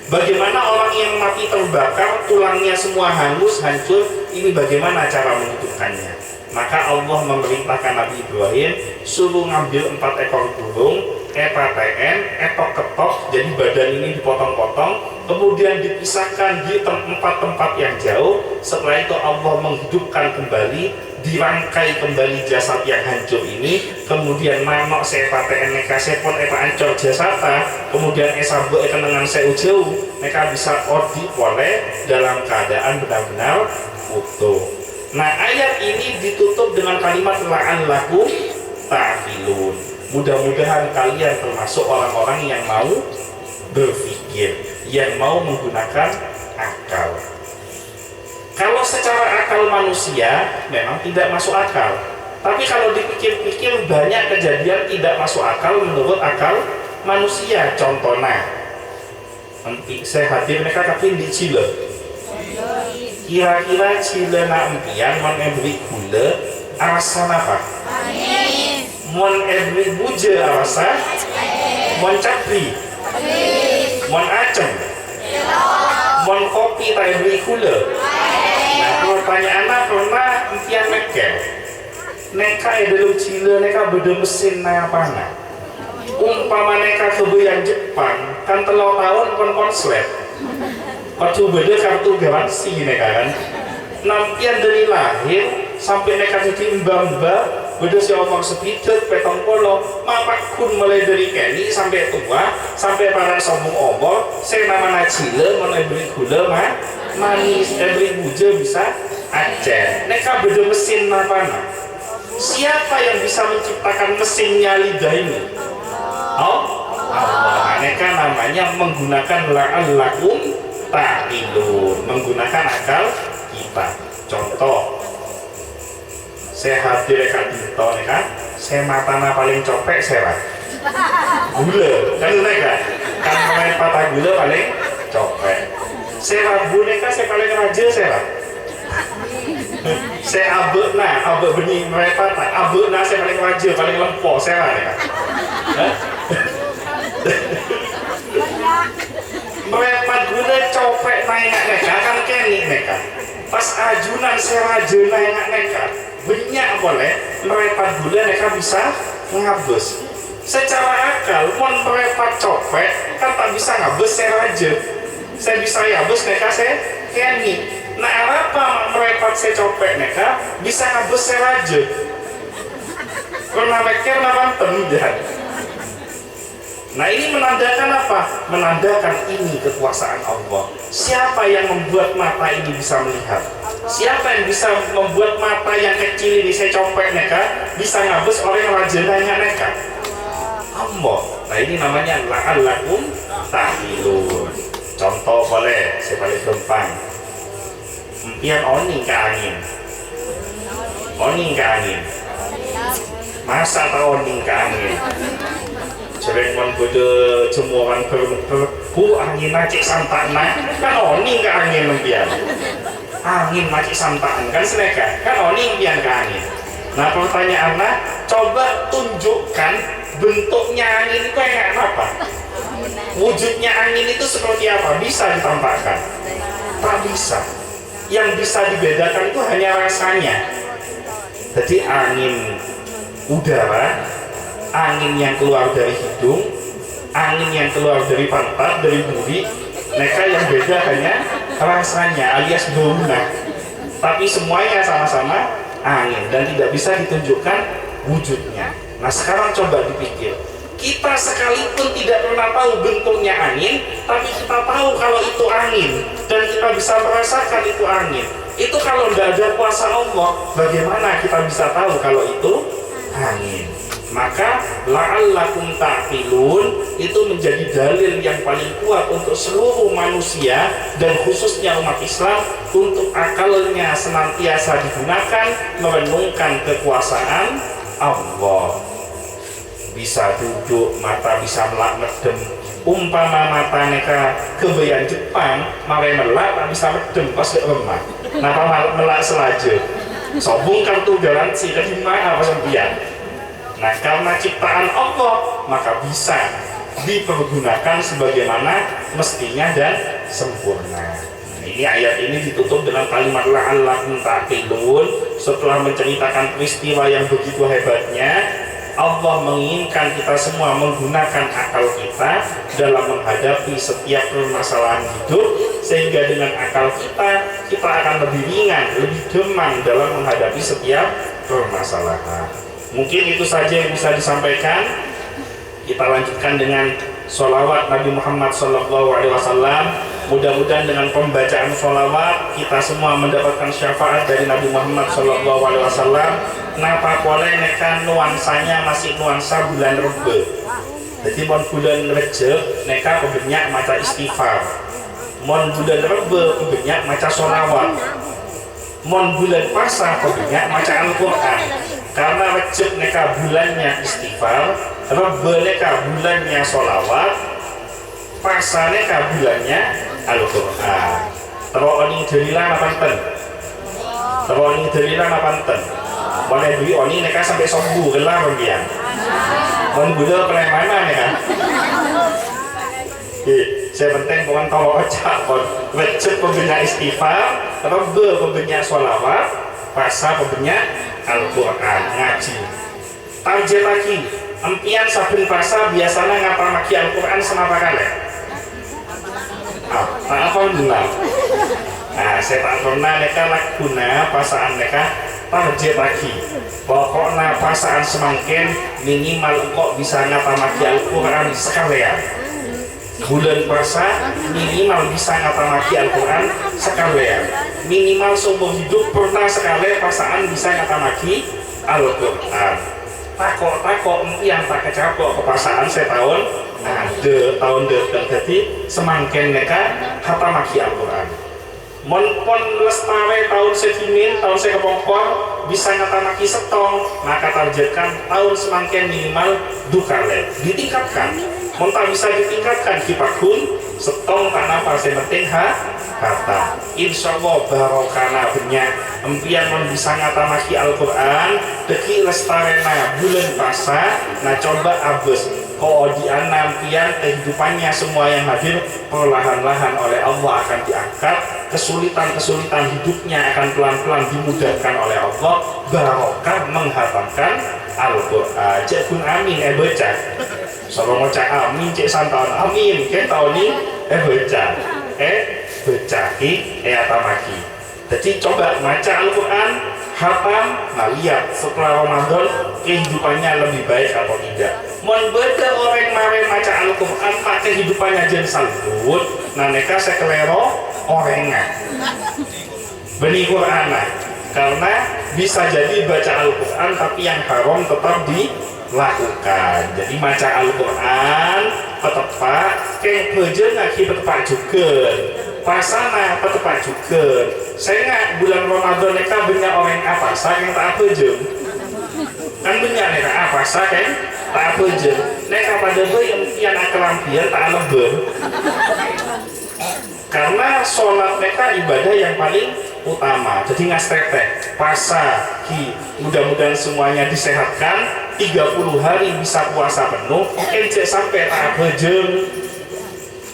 Bagaimana orang yang mati terbakar tulangnya semua hangus hancur, ini bagaimana cara menghidupkannya? Maka Allah memerintahkan Nabi Ibrahim suruh ngambil 4 ekor burung, EPTN, etok-ketok, jadi badan ini dipotong-potong, kemudian dipisahkan di tempat-tempat yang jauh. Setelah itu Allah menghidupkan kembali, dirangkai kembali jasad yang hancur ini, kemudian manok EPTN mereka sepon ancor jasata, kemudian esabu dengan jauh, mereka bisa odi boleh dalam keadaan benar-benar utuh. Nah, ayat ini ditutup dengan kalimat la'allakum ta'qilun. Mudah-mudahan kalian termasuk orang-orang yang mau berpikir, yang mau menggunakan akal. Kalau secara akal manusia memang tidak masuk akal, tapi kalau dipikir-pikir banyak kejadian tidak masuk akal menurut akal manusia. Contohnya, nanti saya hadir mereka kapin di Chile. Kira-kira Chile na empian mon ebri gula alasan apa? Mon ebri buja alasan? Mon capri? Mon acem? Mon kopi tak ebri gula? Nah, pertanyaan pernah empian mekel neka dalam Chile neka beda mesin na apa na? Umpama neka kebayang Jepang kan telau tahun kon konslet kartu beda kartu garansi neka kan nampian dari lahir sampai neka jadi mbak-mbak beda si omong sepidet petong polo mapak kun mulai dari keni sampai tua sampai para sombong omol saya nama Chile mau beli gula mah manis beli buja bisa aja neka beda mesin apa nah siapa yang bisa menciptakan mesinnya lidah ini? Oh Allah. Neka namanya menggunakan la'allakum ta'qilun, menggunakan akal kita. Contoh, saya hadir kan dito nih kan, saya matana paling copek saya gula, kan mereka kan main patah gula paling copek. Saya rabu nih kan saya paling raja saya. Saya abek benih mereka tak abek saya paling raja paling lempok saya nih kan. Merepat gula copek naik neka kan keni neka pas ajunan seraja naik neka banyak boleh merepat gula neka bisa ngabus secara akal mon merepat copek kan tak bisa ngabus seraja saya bisa ngabus neka saya keni nah apa merepat saya copek neka bisa ngabus seraja karena mereka nawanten jahat. Nah ini menandakan apa? Menandakan ini kekuasaan Allah. Siapa yang membuat mata ini bisa melihat? Siapa yang bisa membuat mata yang kecil ini saya copek neka bisa ngabus orang yang rajanya neka? Allah. Nah ini namanya la'allakum ta'qilun. Contoh boleh, saya paling gampang. Empian oning ke angin. Oning ke angin. Masa tak oning ke angin? Sering kan pada jemuran berku angin macik santakna kan oning ke angin lempian angin macik santakna kan seleka kan oning pian ke angin. Nah pertanyaannya coba tunjukkan bentuknya angin itu kayak apa, wujudnya angin itu seperti apa, bisa ditampakkan? Tak bisa. Yang bisa dibedakan itu hanya rasanya. Jadi angin udara, angin yang keluar dari hidung, angin yang keluar dari pantat, dari buri, mereka yang beda hanya rasanya alias baunya. Tapi semuanya sama-sama angin dan tidak bisa ditunjukkan wujudnya. Nah sekarang coba dipikir, kita sekalipun tidak pernah tahu bentuknya angin, tapi kita tahu kalau itu angin dan kita bisa merasakan itu angin. Itu kalau tidak ada kuasa Allah, bagaimana kita bisa tahu kalau itu angin? Maka la'allakum ta'qilun itu menjadi dalil yang paling kuat untuk seluruh manusia dan khususnya umat Islam untuk akalnya senantiasa digunakan merenungkan kekuasaan Allah. bisa duduk, mata bisa melak medem. Umpama mata neka kebayan Jepang marai melak tak bisa medem pas gak lemah. Napa melak selaja sobung kartu garansi kehimaan apa sembian. Nah karena ciptaan Allah maka bisa dipergunakan sebagaimana mestinya dan sempurna. Ini ayat ini ditutup dengan kalimat la'allakum ta'qilun. Setelah menceritakan peristiwa yang begitu hebatnya, Allah menginginkan kita semua menggunakan akal kita dalam menghadapi setiap permasalahan hidup, sehingga dengan akal kita akan lebih ringan, lebih demam dalam menghadapi setiap permasalahan. Mungkin itu saja yang bisa disampaikan. Kita lanjutkan dengan sholawat Nabi Muhammad SAW. Mudah-mudahan dengan pembacaan sholawat kita semua mendapatkan syafaat dari Nabi Muhammad SAW. Napa boleh neka nuansanya masih nuansa bulan Rebe. Jadi mon bulan Rejab neka kebanyak maca istighfar. Mon bulan Rebe kebanyak maca sholawat. Mon bulan puasa kebanyak maca Al-Quran. Karena Rejab neka bulannya istighfar, Rebe neka bulannya sholawat, puasa neka bulannya Al-Quran. Terowoni dalilan apa enten? Terowoni dalilan apa enten? Mana beli oni neka sampai sembuh gelar bagian. Mon gula mana neka? Saya penting bukan tahu acak pun. Wajib pembenya istighfar, Rebe pembenya sholawat, puasa pembenya Al-Quran ngaji. Target lagi, empian saben puasa biasanya ngapalagi Al-Quran senapa kali? Alhamdulillah. Nah, saya tak pernah neka laguna pasaan neka target lagi. Pokoknya pasaan semakin minimal kok bisa ngapalagi Al-Quran sekalian. Bulan puasa minimal bisa ngatamaki Al-Quran sekalian. Minimal seumur hidup pernah sekali pasaan bisa ngatamaki Al-Quran. Takok yang tak kecapok kepasaan setahun ada tahun depan. Jadi semakin mereka hatamaki Al-Quran. Mon lestari tahun sekimin, tahun sekepongkor bisa ngatamaki setong, maka targetkan tahun semakin minimal dukale ditingkatkan. Mon tak bisa ditingkatkan kipakun setong karena pasti penting kata. Insya Allah barokana banyak empian mon bisa ngatamaki Al-Quran deki lestarena bulan puasa. Nah coba abus koodian nampian kehidupannya semua yang hadir perlahan-lahan oleh Allah akan diangkat. Kesulitan-kesulitan hidupnya akan pelan-pelan dimudahkan oleh Allah. Barokah menghatamkan Al-Quran. Cekun amin baca. Soalnya mau cak amin cek santaun amin. Kita tahun ini baca. Baca atamaki. Jadi coba baca Al-Quran, hatam, nah lihat setelah Ramadan kehidupannya lebih baik atau tidak. Mon beda orang mare maca Al-Quran pakai kehidupannya jen salbut, nah mereka sekelero orangnya benih Quran karena bisa jadi baca Al-Quran tapi yang haram tetap dilakukan. Jadi baca Al-Quran tepat kayak bejen lagi tepat juga pasana tepat juga. Saya nggak bulan Ramadan mereka banyak orang apa saya yang tak bejen kan banyak mereka apa saya kan tak bejen mereka pada yang kelampian tak lebar. Karena sholat mereka ibadah yang paling utama. Jadi ngastek puasa mudah-mudahan semuanya disehatkan 30 hari bisa puasa penuh. Ejek sampai tak bejeng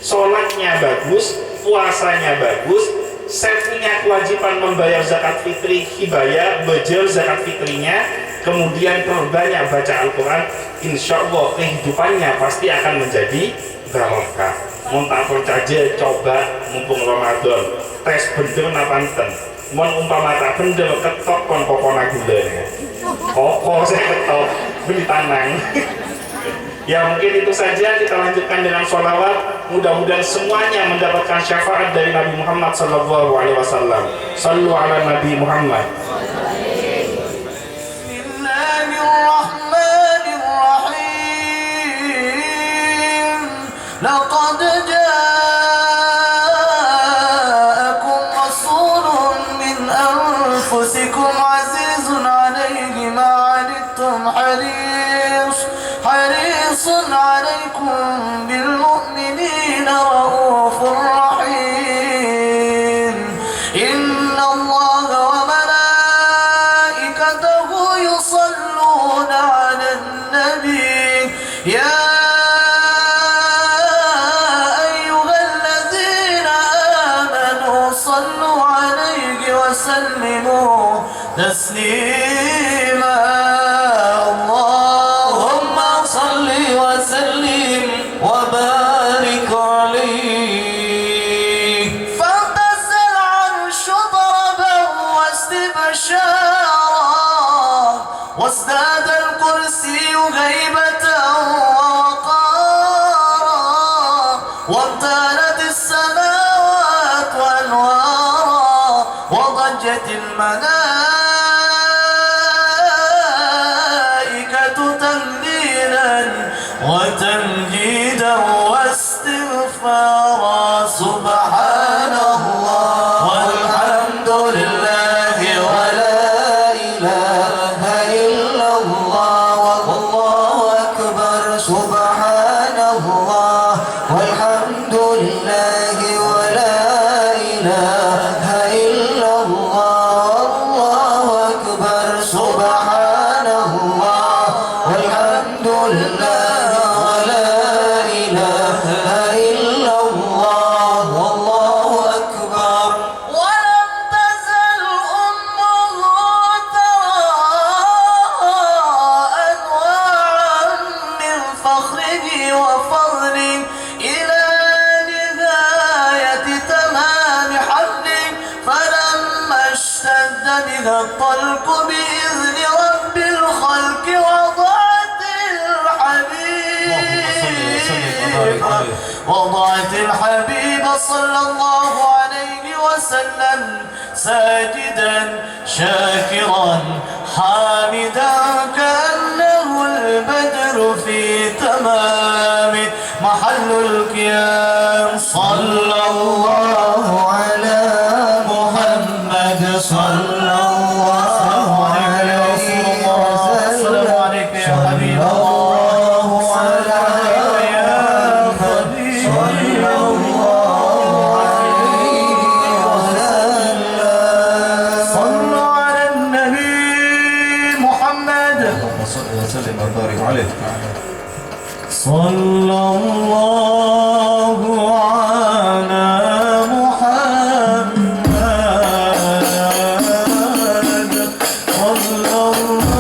sholatnya bagus, puasanya bagus. Saya punya kewajiban membayar zakat fitri, hibaya bejel zakat fitrinya, kemudian perbanyak baca Al-Quran. Insya Allah kehidupannya pasti akan menjadi barokah. Mau tak percaya coba mumpung Ramadan tes bener napanten. Mau umpama tak bener ketok kon pokona gulanya. Koko saya ketok beli tanang. Ya mungkin itu saja, kita lanjutkan dengan sholawat. Mudah-mudahan semuanya mendapatkan syafaat dari Nabi Muhammad SAW. Sallu ala Nabi Muhammad. لقد جاءكم رسول من أنفسكم عزيز عليه ما عنتم حريص وسلموا تسليما اللهم صل وسلم وبارك عليه فامتز العرش ضربا واستبشارا وازداد الكرسي هيبة ووقارا وامتلت السماوات وانوارا وضجت الملائكة تهليلا وتمجيدا واستغفارا سبحان الله والحمد لله ولا إله إلا الله والله أكبر سبحان الله والحمد لله ولا إله إلا الله والله أكبر سبحان الله والحمد لله ولا إله إلا الله والله أكبر ولم تزل أمه ترى أنواعا من فخره وفضله إلى نهاية تمام حمله فلما اشتد بها الطلق بإذن رب الخلق وضعت الحبيب صلى الله عليه وسلم ساجدا شاكرا حامدا كأنه البدر في تمام محل القيام صلى الله على محمد صلى الله عليه وسلم السلام عليك يا حبيب الله وسلم وبارك عليه صلى الله على محمد صلى الله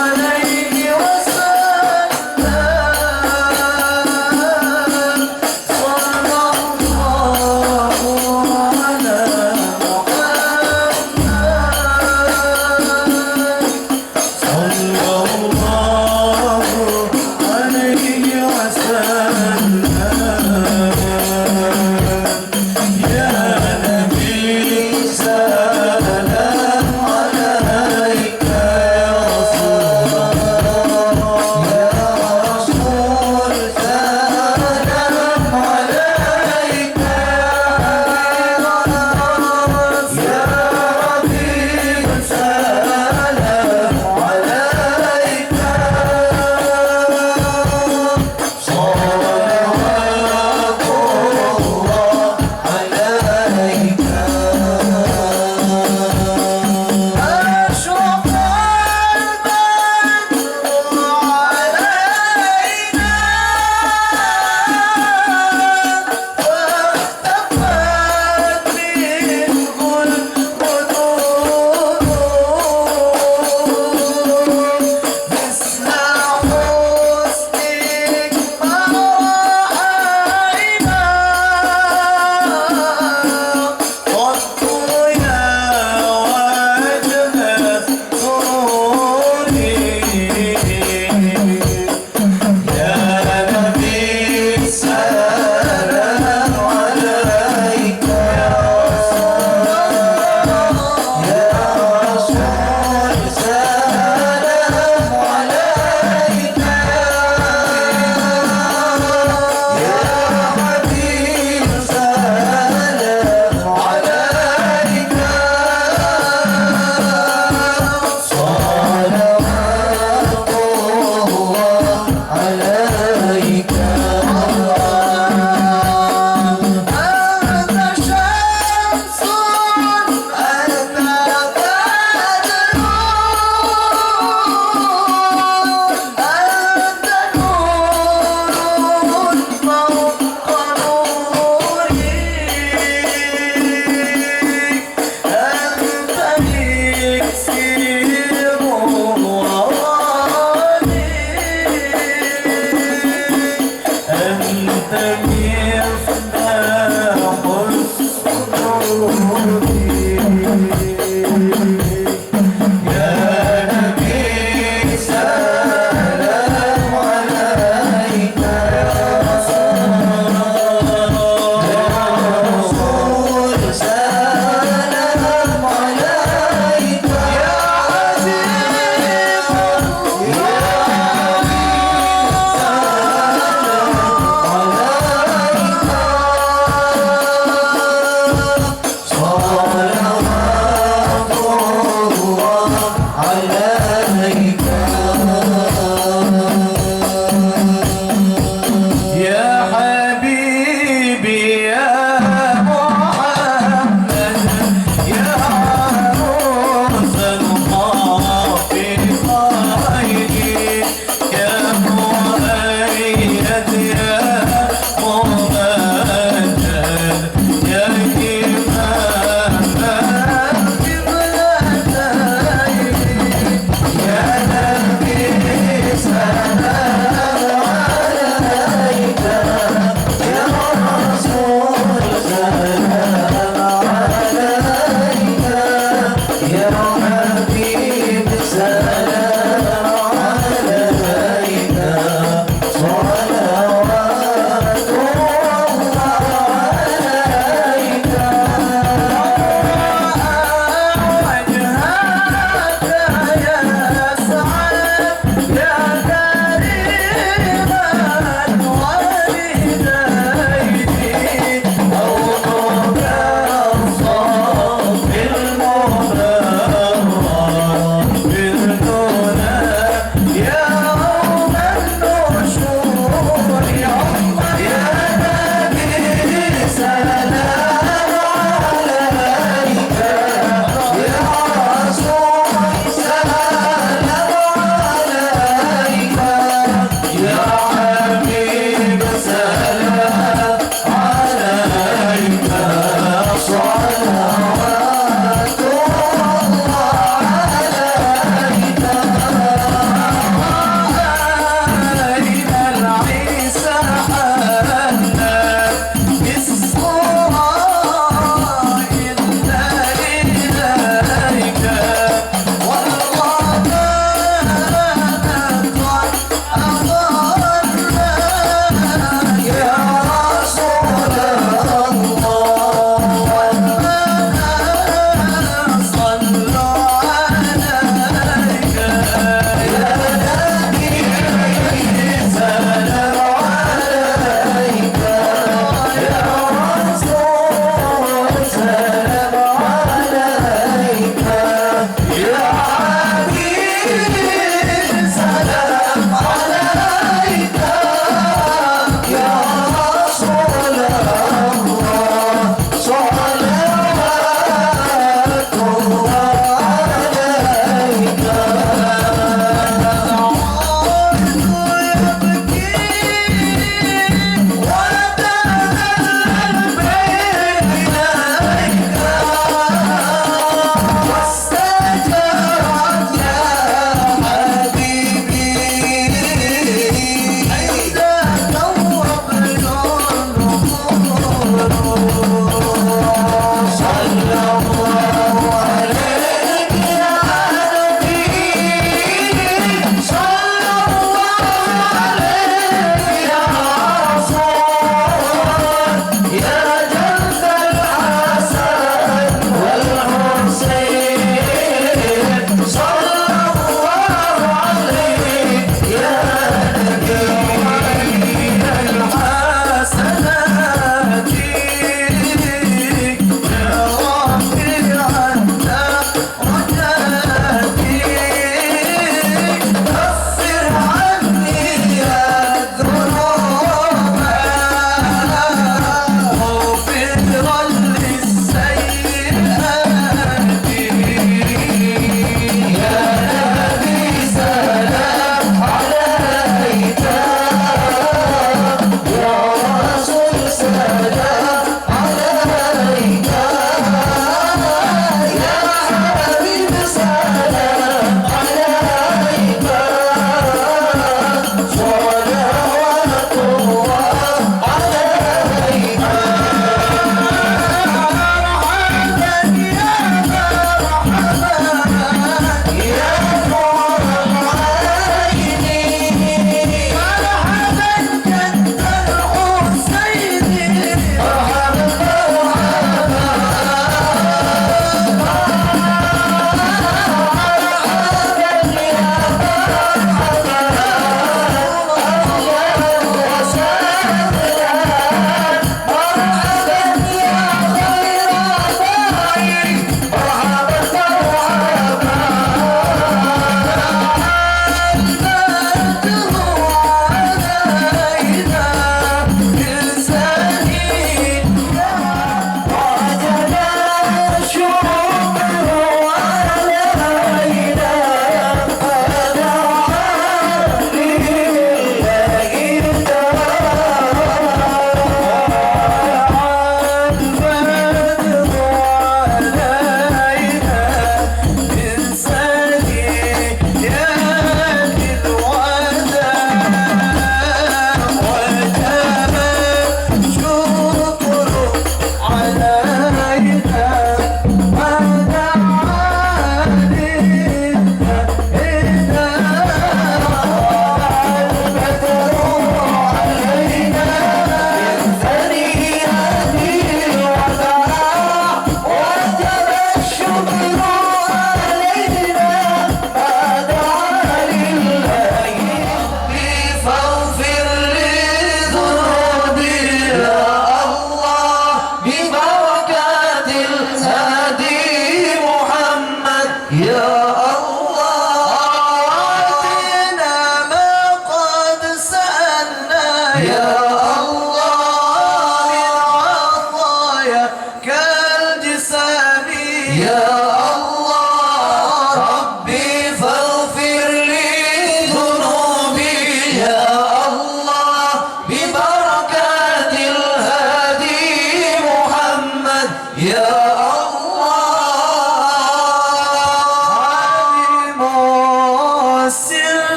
عليه وسلم صلى الله على محمد صلى الله عليه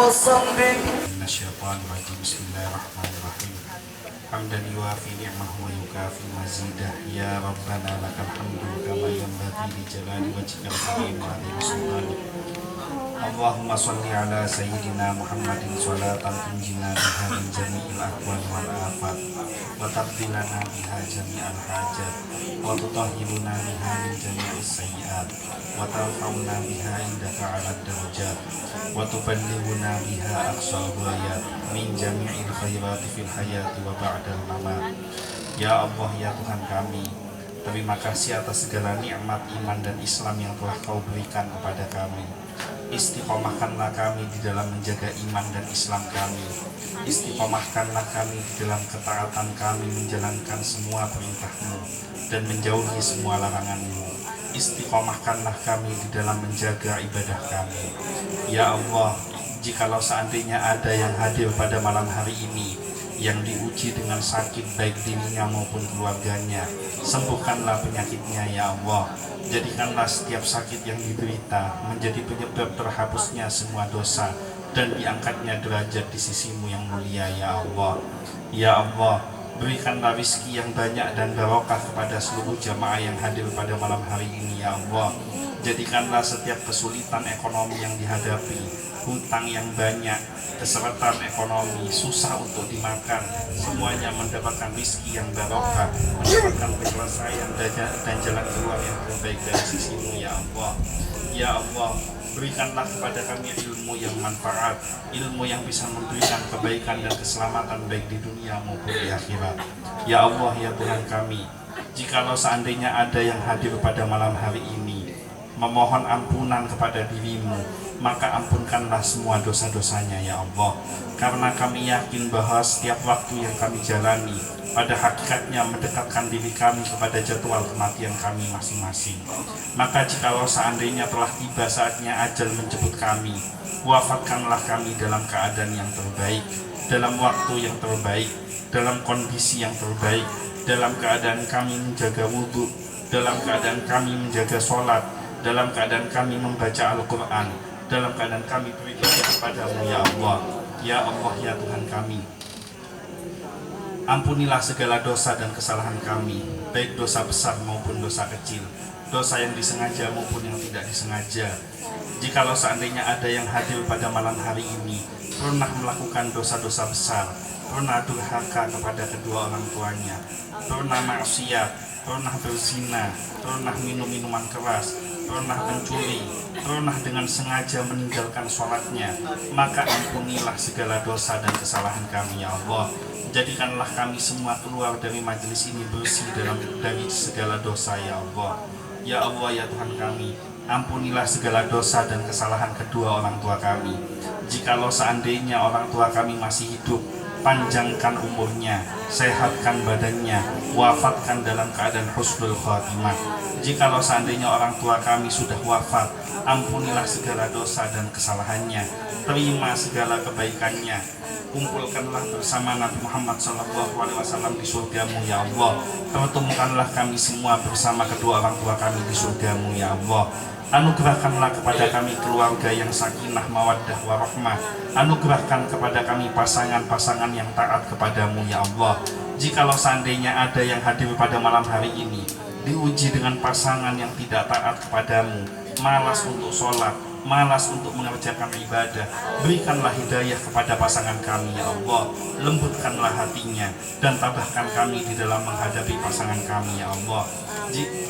صلبك من الشيطان الرجيم بسم الله الرحمن الرحيم حمدا يوافي نعمه ويكافي مزيده يا ربنا لك الحمد كما ينبغي لجلال وجهك الكريم وعظيم سلطانك اللهم صل على سيدنا محمد صلاة تنجينا بها من جميع الأهوال والآفات وتقضي لنا بها جميع الحاجات وتطهرنا بها من جميع السيئات وترفعنا بها عندك على الدرجات وتبلغنا بها أقصى الغايات من جميع الخيرات في الحياة وبعد الممات. Ya Allah, ya Tuhan kami, terima kasih atas segala nikmat iman dan Islam yang telah Kau berikan kepada kami. Istiqomahkanlah kami di dalam menjaga iman dan Islam kami. Istiqomahkanlah kami di dalam ketaatan kami menjalankan semua perintah-Mu dan menjauhi semua larangan-Mu. Istiqomahkanlah kami di dalam menjaga ibadah kami. Ya Allah, jikalau seandainya ada yang hadir pada malam hari ini yang diuji dengan sakit baik dirinya maupun keluarganya, sembuhkanlah penyakitnya ya Allah. Jadikanlah setiap sakit yang diderita menjadi penyebab terhapusnya semua dosa dan diangkatnya derajat di sisi-Mu yang mulia ya Allah. Ya Allah, berikanlah rizki yang banyak dan barokah kepada seluruh jamaah yang hadir pada malam hari ini ya Allah. Jadikanlah setiap kesulitan ekonomi yang dihadapi, hutang yang banyak, kesulitan ekonomi, susah untuk dimakan, semuanya mendapatkan rizki yang barokah, mendapatkan penyelesaian dan jalan keluar yang terbaik dari sisi-Mu ya Allah. Ya Allah, berikanlah kepada kami ilmu yang manfaat, ilmu yang bisa memberikan kebaikan dan keselamatan baik di dunia maupun di akhirat. Ya Allah, ya Tuhan kami, jikalau seandainya ada yang hadir pada malam hari ini memohon ampunan kepada diri-Mu, maka ampunkanlah semua dosa-dosanya ya Allah. Karena kami yakin bahwa setiap waktu yang kami jalani pada hakikatnya mendekatkan diri kami kepada jadwal kematian kami masing-masing. Maka jikalau seandainya telah tiba saatnya ajal menjemput kami, wafatkanlah kami dalam keadaan yang terbaik, dalam waktu yang terbaik, dalam kondisi yang terbaik, dalam keadaan kami menjaga wudhu, dalam keadaan kami menjaga sholat, dalam keadaan kami membaca Al-Quran, dalam keadaan kami beribadah kepada-Mu ya Allah. Ya Allah, ya Tuhan kami, ampunilah segala dosa dan kesalahan kami, baik dosa besar maupun dosa kecil, dosa yang disengaja maupun yang tidak disengaja. Jikalau seandainya ada yang hadir pada malam hari ini pernah melakukan dosa-dosa besar, pernah durhaka kepada kedua orang tuanya, pernah maksiat, pernah berzina, pernah minum minuman keras, pernah mencuri, pernah dengan sengaja meninggalkan sholatnya, maka ampunilah segala dosa dan kesalahan kami ya Allah. Jadikanlah kami semua keluar dari majelis ini bersih dari segala dosa ya Allah. Ya Allah, ya Tuhan kami, ampunilah segala dosa dan kesalahan kedua orang tua kami. Jikalau seandainya orang tua kami masih hidup, panjangkan umurnya, sehatkan badannya, wafatkan dalam keadaan husnul khatimah. Jikalau seandainya orang tua kami sudah wafat, ampunilah segala dosa dan kesalahannya, terima segala kebaikannya, kumpulkanlah bersama Nabi Muhammad SAW di surga-Mu ya Allah. Pertemukanlah kami semua bersama kedua orang tua kami di surga-Mu ya Allah. Anugerahkanlah kepada kami keluarga yang sakinah, mawaddah, warahmah. Anugerahkan kepada kami pasangan-pasangan yang taat kepada-Mu ya Allah. Jikalau seandainya ada yang hadir pada malam hari ini diuji dengan pasangan yang tidak taat kepada-Mu, malas untuk sholat, malas untuk mengerjakan ibadah, berikanlah hidayah kepada pasangan kami ya Allah. Lembutkanlah hatinya dan tabahkan kami di dalam menghadapi pasangan kami ya Allah.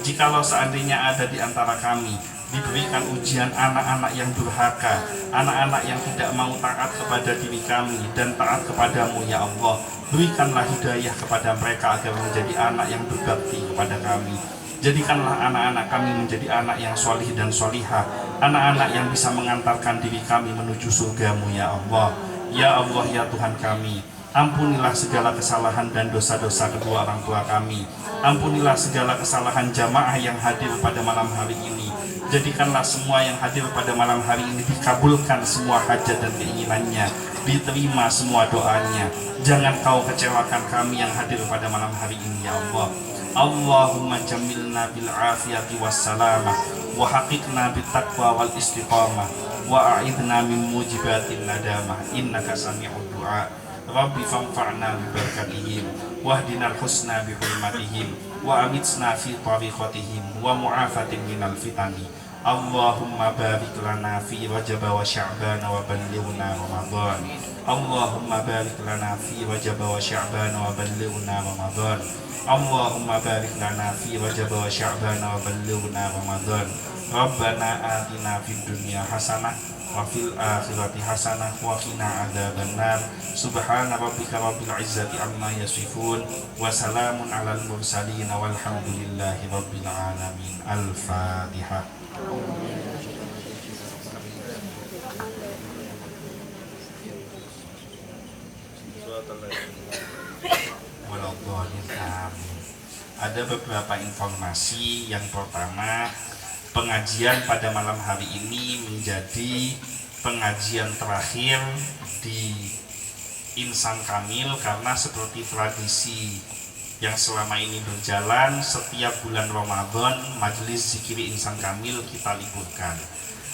Jikalau seandainya ada di antara kami diberikan ujian anak-anak yang durhaka, anak-anak yang tidak mau taat kepada diri kami dan taat kepada-Mu ya Allah, berikanlah hidayah kepada mereka agar menjadi anak yang berbakti kepada kami. Jadikanlah anak-anak kami menjadi anak yang solih dan solihah, anak-anak yang bisa mengantarkan diri kami menuju surga-Mu ya Allah. Ya Allah, ya Tuhan kami, ampunilah segala kesalahan dan dosa-dosa kedua orang tua kami. Ampunilah segala kesalahan jamaah yang hadir pada malam hari ini. Jadikanlah semua yang hadir pada malam hari ini dikabulkan semua hajat dan keinginannya, diterima semua doanya. Jangan Kau kecewakan kami yang hadir pada malam hari ini ya Allah. Allahumma jamilna bil afiyati wassalamah wa haqiqna bit taqwa wal istiqamah wa a'idna min mujibatin nadamah innaka sami'ud du'a. Rabbi fanfa'na bi barakatihim wahdinal husna bi hurmatihim wa amitsna fi tariqatihim wa mu'afatin minal fitani. Allahumma barik lana fi Rajab wa Sya'ban wa ballighna Ramadan. Allahumma barik lana fi Rajab wa Sya'ban wa ballighna Ramadan. Allahumma barik lana fi Rajab wa Sya'ban wa ballighna Ramadan. Rabbana atina fid dunya hasanah wa fil akhirati hasanah wa qina adzabannar. Subhana rabbika rabbil izzati amma yasifun wa salamun alal mursalin walhamdulillahi rabbil alamin. Al-Fatihah. Ada beberapa informasi. Yang pertama, pengajian pada malam hari ini menjadi pengajian terakhir di Insan Kamil, karena seperti tradisi yang selama ini berjalan, setiap bulan Ramadan majelis zikir Insan Kamil kita liburkan.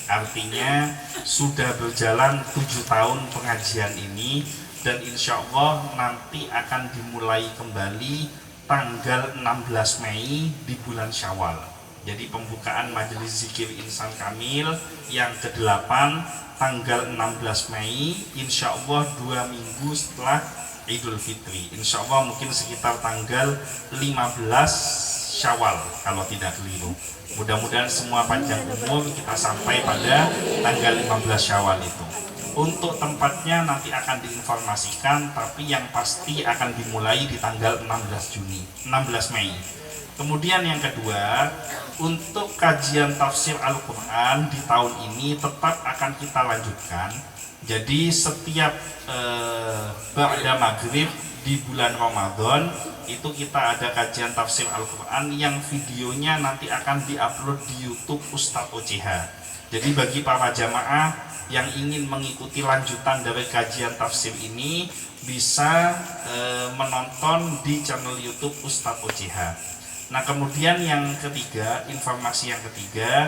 Artinya sudah berjalan 7 tahun pengajian ini, dan insya Allah nanti akan dimulai kembali tanggal 16 Mei di bulan Syawal. Jadi pembukaan majelis zikir Insan Kamil yang ke-8 tanggal 16 Mei, insya Allah 2 minggu setelah Idul Fitri. Insya Allah mungkin sekitar tanggal 15 Syawal kalau tidak keliru. Mudah-mudahan semua panjang umur kita sampai pada tanggal 15 Syawal itu. Untuk tempatnya nanti akan diinformasikan, tapi yang pasti akan dimulai di tanggal 16 Mei. Kemudian yang kedua, untuk kajian tafsir Al-Quran di tahun ini tetap akan kita lanjutkan. Jadi setiap ba'da maghrib di bulan Ramadan itu kita ada kajian tafsir Al-Quran yang videonya nanti akan diupload di YouTube Ustadz OCH. Jadi bagi para jamaah yang ingin mengikuti lanjutan dari kajian tafsir ini bisa menonton di channel YouTube Ustadz OCH. Nah, kemudian yang ketiga, informasi yang ketiga,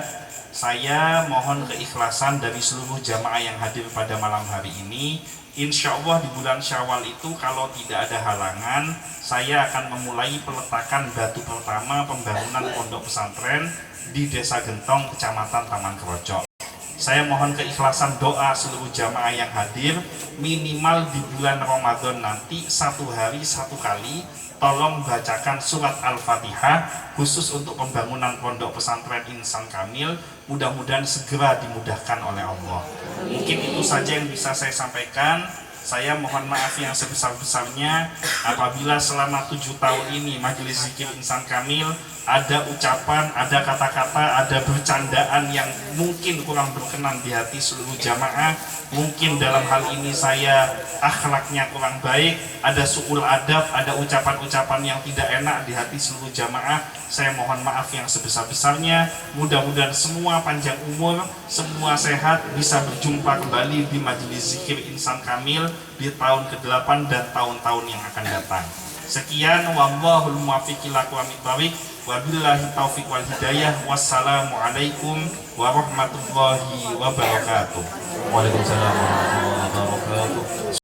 saya mohon keikhlasan dari seluruh jamaah yang hadir pada malam hari ini. Insya Allah di bulan Syawal itu kalau tidak ada halangan, saya akan memulai peletakan batu pertama pembangunan pondok pesantren di Desa Gentong, Kecamatan Taman Kerocok. Saya mohon keikhlasan doa seluruh jamaah yang hadir, minimal di bulan Ramadan nanti 1 hari 1 kali tolong bacakan surat Al-Fatihah khusus untuk pembangunan pondok pesantren Insan Kamil. Mudah-mudahan segera dimudahkan oleh Allah. Mungkin itu saja yang bisa saya sampaikan. Saya mohon maaf yang sebesar-besarnya apabila selama 7 tahun ini Majelis Zikir Insan Kamil ada ucapan, ada kata-kata, ada bercandaan yang mungkin kurang berkenan di hati seluruh jamaah. Mungkin dalam hal ini saya akhlaknya kurang baik, ada su'ul adab, ada ucapan-ucapan yang tidak enak di hati seluruh jamaah. Saya mohon maaf yang sebesar-besarnya. Mudah-mudahan semua panjang umur, semua sehat, bisa berjumpa kembali di Majelis Zikir Insan Kamil di tahun ke-8 dan tahun-tahun yang akan datang. Sekian, wallahul muwaffiq ila aqwamit thoriq, wabillahi taufiq wal hidayah. Wassalamualaikum warahmatullahi wabarakatuh. Waalaikumsalam warahmatullahi wabarakatuh.